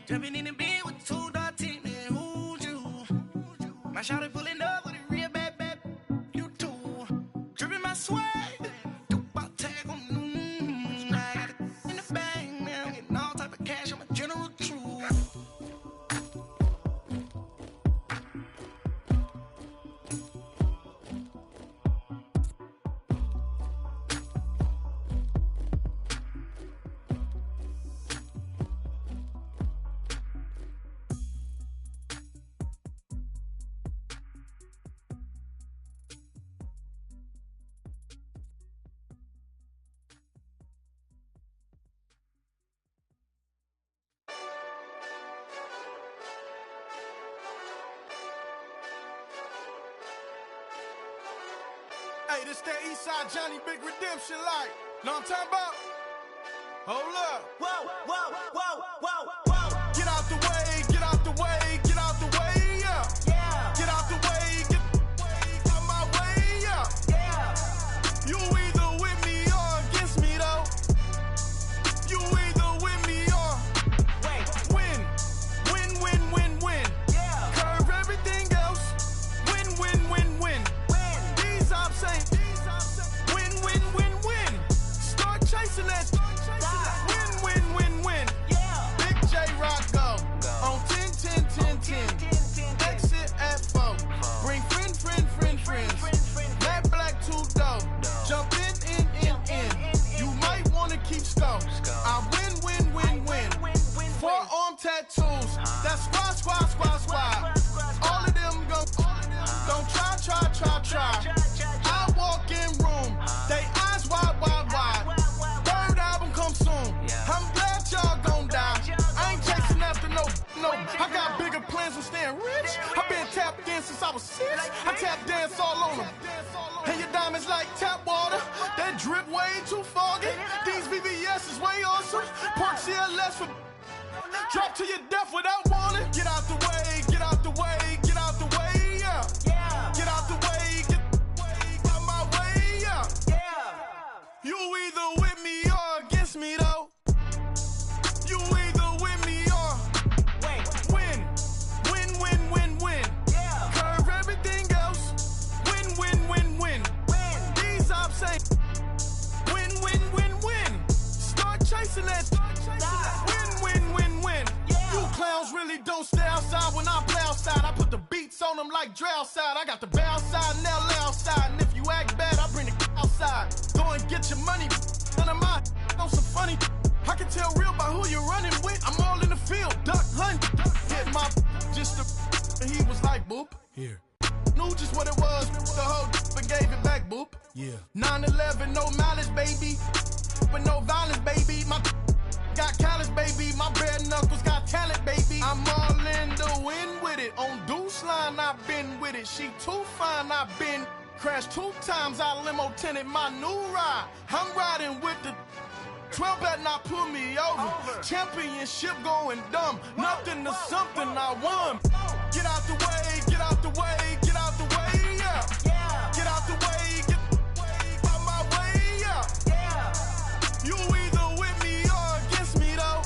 jumping in the bed with 2 dark teeth, man, who's you, my shawty pulling up with a real bad, you too, dripping my swag, Hey, this that Eastside Johnny Big Redemption like. Know what I'm talking about? Hold up. Whoa, whoa, whoa, whoa, whoa. Get out the way, get out the way, get out the way, yeah. Yeah. Get out the way, get out my way, yeah. Yeah. You either with me or against me, though. You either with me or is? I tap dance all on them. And your diamonds like tap water. That drip way too foggy. These VVS is way awesome. Park CLS for drop to your death without warning. Get out the way, get out the way, get out the way, yeah. Get out the way, get out my way, yeah. You either with me or against me though. You either with me or win. Win. Curve everything else. Win. These ops ain't win. Start chasing that. Win. You clowns really don't stay outside when I play outside. I put the beats on them like Dre outside. I got the bounce side and LA outside. And if you act bad, I bring the outside. Go and get your money. None of my know some funny. I can tell real by who you're running with. I'm all in the field, duck hunt. Hit my just the he was like boop. Here. Knew just what it was. The whole and gave it back, boop. Yeah. 9/11, no malice, baby. But no violence, baby. My got callous, baby. My bare knuckles got talent, baby. I'm all in the wind with it. On Deuce line, I've been with it. She too fine, I've been crashed 2 times. I limo tinted my new ride. I'm riding with the 12 better not pull me over. Championship going dumb. Nothing to something I won. Get out the way, get out the way, get out the way, yeah. Get out the way, get out my way, yeah. You either with me or against me though.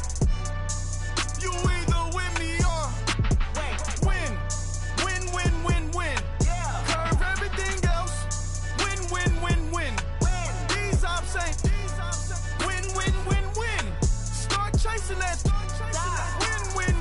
You either with me or win. Curve everything else. Win. These ops ain't win. Start chasing that. Win.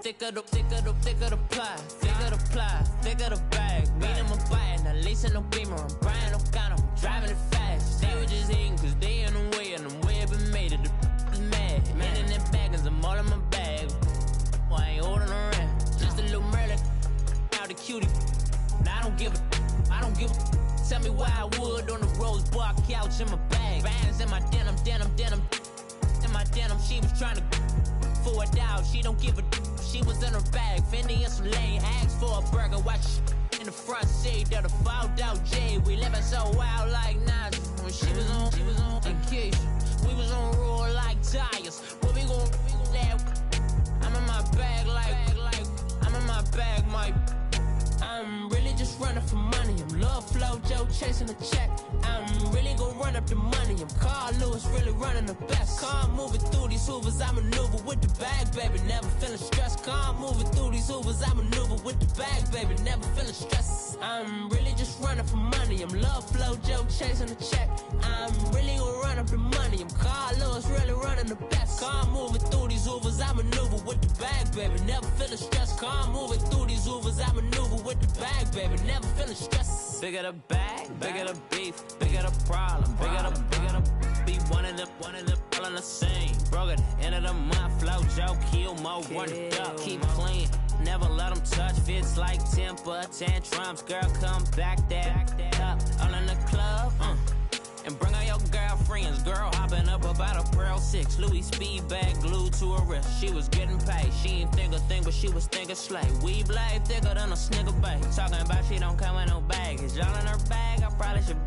Thicker the pie, thicker the bag. Meet them a bite, now lacing no beamer. I'm Brian O'Connor, I'm driving it fast. They were just hating cause they in the way, and the way I've been made it, the is mad. Man in them baggins, I'm all in my bag. Well, I ain't holding around. Just a little Merlin, out the cutie. Now I don't give a. Tell me why I would on the rose bar couch in my bag. Bands in my denim. In my denim, she was trying to for a doubt. She don't give a. She was in her bag, Fendi and some lane hags for a burger. Watch in the front seat of the fouled out J. We living so wild like Nas. When she was on vacation, we was on roll like tires. What we gon' that? I'm in my bag like I'm in my bag, my. I'm really just running for money. I'm Love Flow Joe chasing the check. I'm really gon' run up the money. I'm Carl Lewis, really running the best. Calm moving through these hoovers, I maneuver with the bag, baby. Never feeling stressed. Calm moving through these hoovers, I maneuver with the bag, baby. Never feeling stressed. I'm really just running for money. I'm Love Flow Joe chasing the check. I'm really gon' run up the money. I'm Carl Lewis, really running the best. Calm moving through these hoovers, I maneuver with the bag, baby. Never feeling stressed. Calm moving through these hoovers, I maneuver with the bag, baby. Never feeling stressed. Bigger the bag, bigger the beef, bigger the problem, bigger the be one of them all in the same. Broke at the end of the month, Flow Joe, kill more, run it up, keep clean. Never let them touch, fits like temper tantrums. Girl, come back that up, all in the club, and bring all your girlfriends. Girl hopping up about a Pearl 6 Louis speed bag glued to her wrist. She was getting paid, she ain't think a thing, but she was thinking slay. We blade thicker than a Snicker bag. Talking about she don't come with no baggage. All in her bag, I probably should.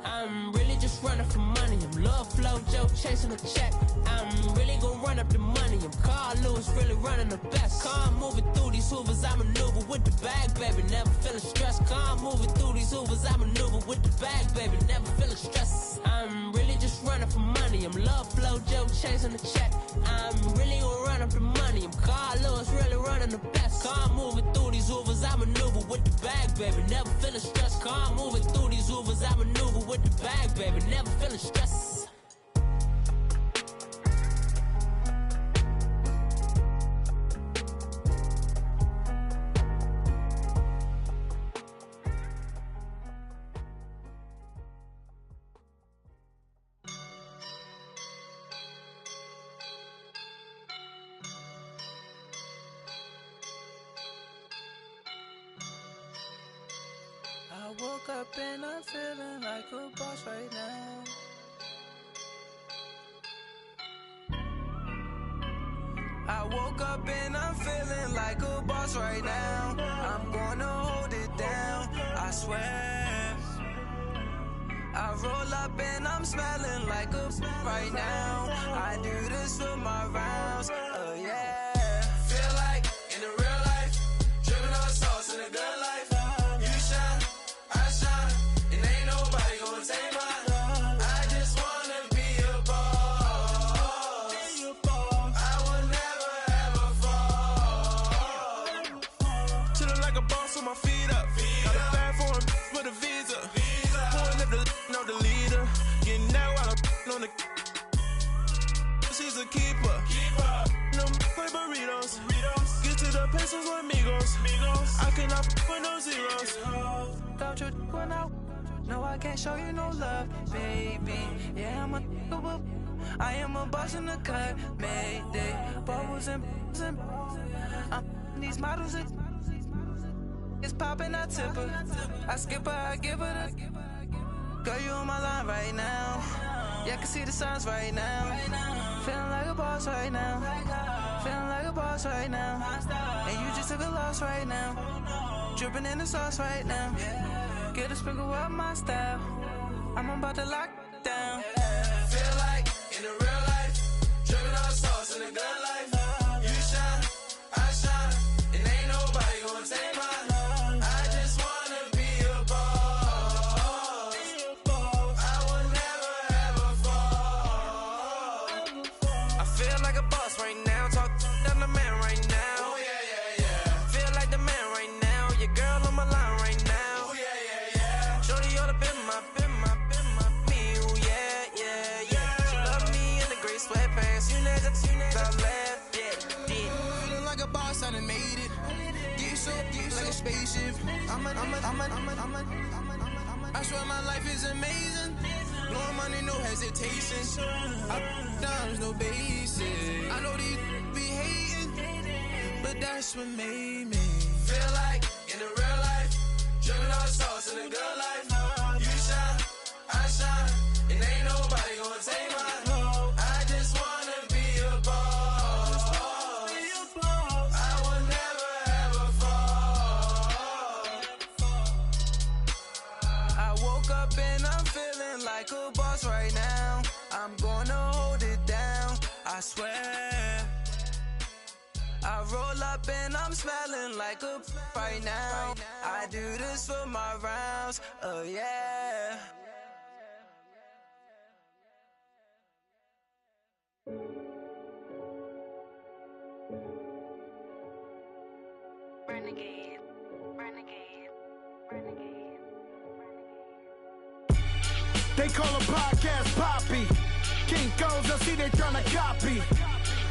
I'm really just running for money. I'm Love Flow Joe chasing a check. I'm really gon' run up the money. I'm Carl Lewis, really running the best. Calm moving through these hoovers, I maneuver with the bag, baby. Never feeling stressed. Calm moving through these hoovers, I maneuver with the bag, baby. Never feeling stressed. I'm really just running for money. I'm Love Flow Joe chasing the check. I'm really gon' run up the money. I'm Carl Lewis, really running the best. Calm moving through these hoovers, I maneuver with the bag, baby. Never feeling stressed. Calm moving through these hoovers, I maneuver with the bag, baby. Never feeling stressed. woke up and I'm feeling like a boss right now. I woke up and I'm feeling like a boss right now. I'm gonna hold it down, I swear. I roll up and I'm smelling like a right now. I do this for my rounds, oh yeah. Feel like in the real life, dripping on sauce in the good life. You shine, I shine, and ain't nobody gonna take mine. I just wanna be a boss. I will never ever fall. Chillin' like a boss with my feet up. Got a bag for him with a visa. Pulling up the know the leader. Getting out while I'm on the. She's a keeper. No play burritos. Get to the pesos with amigos. I cannot with no zeros. Doubt you going out. No, I can't show you no love, baby. Yeah, I'm a I am a boss in the cut. Mayday. Bubbles and these models are. It's poppin', I tip her. I skip her, I give her the. Girl, you on my line right now. Yeah, I can see the signs right now. Feeling like a boss right now. Feeling like a boss right now. And you just took a loss right now. Dripping in the sauce right now. Get a sprinkle up my style. I'm about to lock down. Feel like in the real life, dripping on sauce in the good life. You shine, I shine, and ain't nobody gonna take mine. I just wanna be a boss. I will never ever fall. I feel like a boss right now. Talk to the man right now. Oh yeah. Feel like the man right now. Your girl on my line right now. Oh yeah. Shorty oughta been my me. Ooh yeah. She love me in the gray sweatpants. You never left. Yeah. Feeling like a boss, I done made it. Get so like a spaceship. I swear my life is amazing. Blowing money, no hesitation. Up, downs, no basic. I know these be hating, but that's what made me. Feel like in the real life, dripping on sauce in the good life. You shine, I shine, and ain't nobody gonna take mine. I just wanna be a boss. I will never ever fall. I woke up and I'm feeling like a boss right now. I'm gonna hold it down, I swear. I roll up and I'm smelling like a right now. I do this for my rounds, oh yeah. Renegade. They call a podcast Poppy. Kinkos, I see they tryna copy.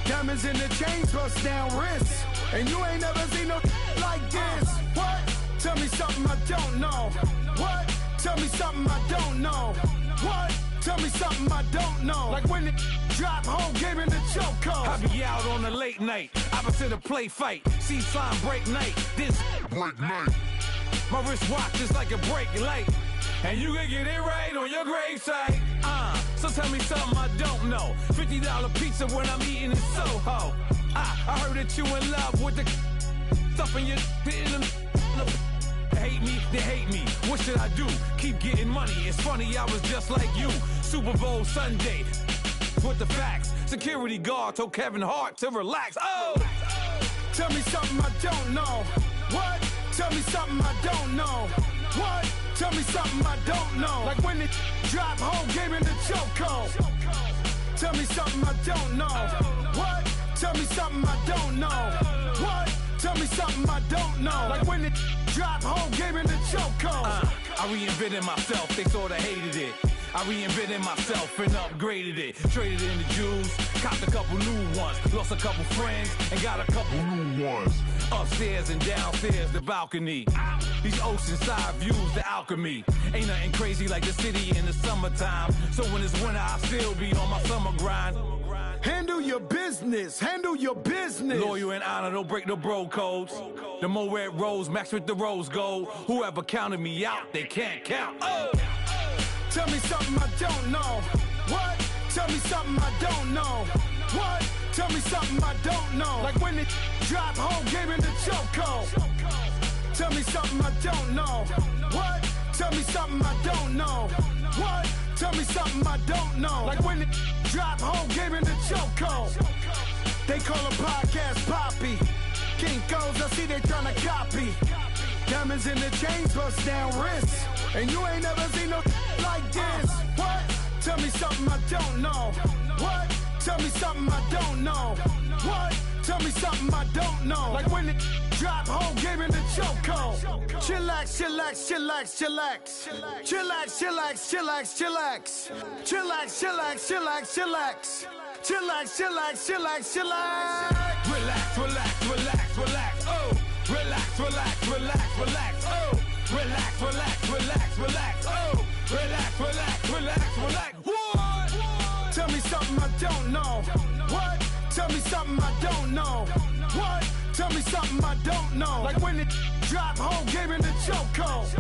Diamonds in the chains, bust down wrists. And you ain't never seen no like this. What? Tell me something I don't know. What? Tell me something I don't know. What? Tell me something I don't know. Like when it drop, whole game in the chokehold. I be out on a late night, opposite a play fight. See sign break night, this break night. My wristwatch is like a break light. And you can get it right on your gravesite. So tell me something I don't know. $50 pizza when I'm eating in Soho. I heard that you in love with the stuff in your hitting them. Hate me, they hate me. What should I do? Keep getting money. It's funny, I was just like you. Super Bowl Sunday with the facts. Security guard told Kevin Hart to relax. Oh! Tell me something I don't know. What? Tell me something I don't know. What? Tell me something I don't know. Like when it drop, whole game in the chokehold. Tell me something I don't know. What? Tell me something I don't know. What? Tell me something I don't know. Like when it drop, whole game in the chokehold. I reinvented myself, they sorta hated it. I reinvented myself and upgraded it. Traded in the jewels, copped a couple new ones. Lost a couple friends and got a couple new ones. Upstairs and downstairs, the balcony. These oceanside views, the alchemy. Ain't nothing crazy like the city in the summertime. So when it's winter, I still be on my summer grind. Handle your business. Handle your business. Loyal and honor, don't break the bro codes. The more red rose, max with the rose gold. Whoever counted me out, they can't count. Oh! Tell me something I don't know. What? Tell me something I don't know. What? Tell me something I don't know. Like when it drop, whole game in the chokehold. Tell me something I don't know. What? Tell me something I don't know. What? Tell me something I don't know. Like when it drop, whole game in the chokehold. They call a podcast Poppy. Kinkos, I see they tryna copy. Diamonds in the chains, bust down wrists. And you ain't never seen no like this. What? Tell me something I don't know. What? Tell me something I don't know. What? Tell me something I don't know. Like when it drop, whole game in the chokehold. Chillax, chillax, chillax, chillax. Chillax, chillax, chillax, chillax. Chillax, chillax, chillax, chillax. Chillax, chillax, chillax, chillax. Relax, relax, relax, relax. Oh, relax, relax, relax, relax. Oh, relax, relax, relax, relax. Oh, relax, relax, relax, relax. What? Tell me something I don't know. What? Tell me something I don't know. What? Tell me something I don't know. Like when it drop, whole game in the chokehold.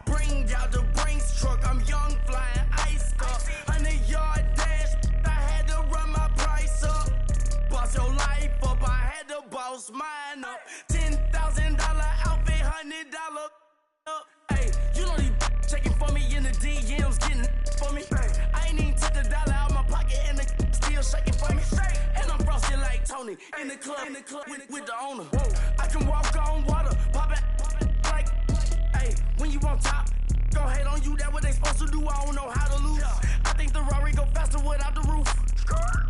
Bring out the Brinks truck, I'm young, flying iced up. 100-yard dash, I had to run my price up. Boss your life up, I had to boss mine up. $10,000 outfit, $100 up. Hey, you know these checking for me in the DMs, getting for me. I ain't even took the dollar out my pocket and the still shaking for me. And I'm frosty like Tony in the club with the owner. I can walk on water, pop it like, hey, when you on top. Gon' hate on you, that what they supposed to do, I don't know how to lose. I think the Rari go faster without the roof.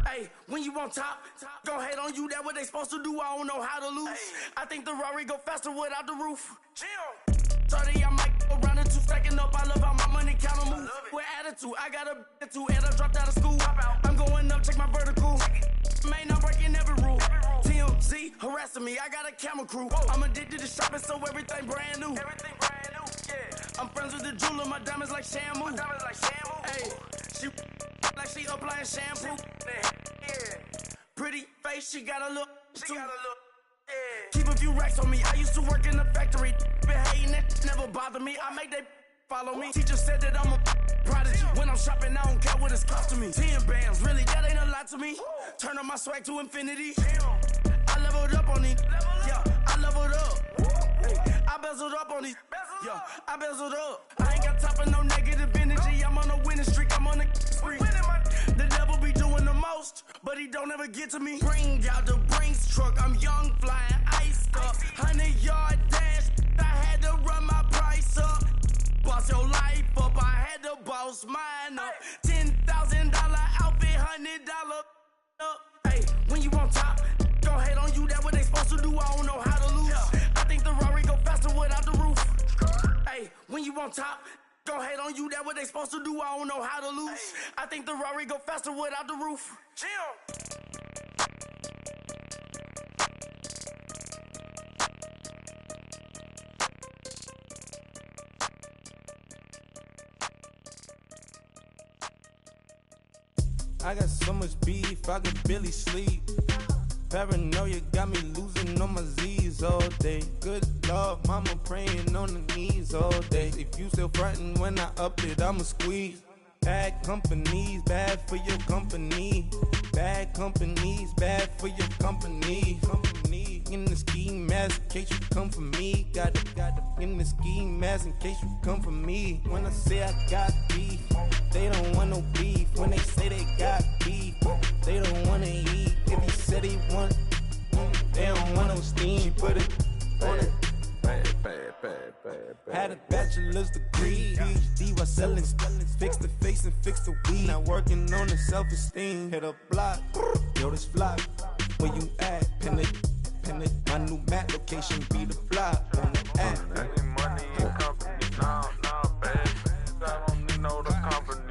Hey, when you on top, gon' hate on you, that what they supposed to do, I don't know how to lose. I think the Rari go faster without the roof. 30, I might go round and two, stacking up, I love how my money count on move. With attitude, I got a attitude, and I dropped out of school. I'm going up, check my vertical. Man, I'm breaking every rule. TMZ harassing me, I got a camera crew. I'm addicted to shopping, so everything brand new. I'm friends with the jeweler, my diamonds like Shamu. Hey, she like she applying shampoo. Pretty face, she got a look. Keep a few racks on me. I used to work in the factory. Been hating it, never bother me. I make they follow me. Teacher said that I'm a prodigy. When I'm shopping, I don't care what it's costing me. 10 bands, really, that ain't a lot to me. Turn up my swag to infinity. I leveled up on these. Yeah, I leveled up. I bezeled up on these. Yeah, I bezeled up. I ain't got time for no negative energy. I'm on a winning streak. I'm on a spree. The devil be doing the most, but he don't ever get to me. Bring out the Brinks truck. I'm young, flying iced up. 100-yard dash. I had to run my price up. Boss your life up. I had to boss mine up. $10,000 outfit, $100 up. Hey, when you on top, gon' hate on you. That what they supposed to do. I don't know how to lose. I think the Rari go faster without the roof. Hey, when you on top, gon' hate on you. That what they supposed to do. I don't know how to lose. I think the Rari go faster without the roof. I got so much beef, I could barely sleep. Paranoia got me losing on my Z's all day. Good Lord, mama praying on the knees all day. If you still frontin' when I up it, I'ma squeeze. Bad companies, bad for your company. Bad companies, bad for your company. Company in the ski mask in case you come for me. Got it in the ski mask in case you come for me. When I say I got beef, they don't want no beef. When they say they got beef, they don't wanna eat. If he said he want, they don't want no steam. She put it on it. Had a bachelor's degree, PhD while selling. Fix the face and fix the weed. Not working on the self-esteem. Hit a block, yo, this flock. where you at? Pin it. My new map location be the fly on the app. Any money in company, nah, baby. I don't know the company.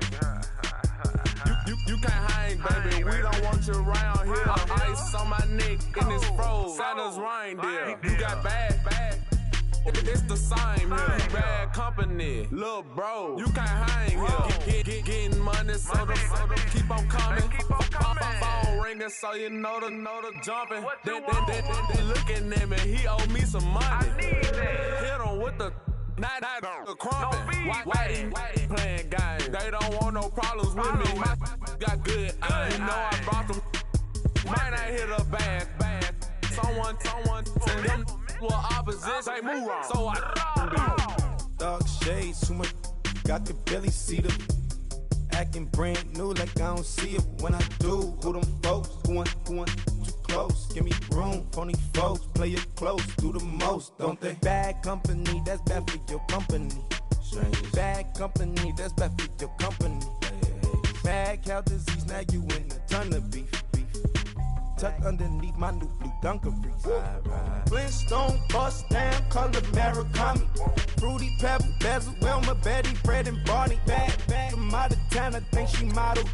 You can't hang, baby. We don't want you around here. Ice on my neck in this froze. Santa's reindeer. You got bad. It's the same here. Bad company, little bro. You can't hang here. Getting money, so the keep on coming. Phone ringing, so you know the jumping. They looking at me. He owe me some money. Hit him with the. Not the crumpin'. Whitey playing games. They don't want no problems with me. My got good aim. You know I brought them. Might not hit a bad. Someone, and them were opposition. They move wrong. So I Dark shades, too much. Got the belly seat up. Acting brand new like I don't see it when I do. Who them folks? Who want too close? Give me room, phony folks. Play it close, do the most, don't they? Bad company, that's bad for your company. Strangers. Bad company, that's bad for your company. Bad cow disease, now you in a ton of beef. Tucked underneath my new blue Dunkaroos. Flintstone, bust down, color Murakami. Fruity Pebble, Bezel, Wilma, Betty, Fred, and Barney. Bad, from out of town, I think she model.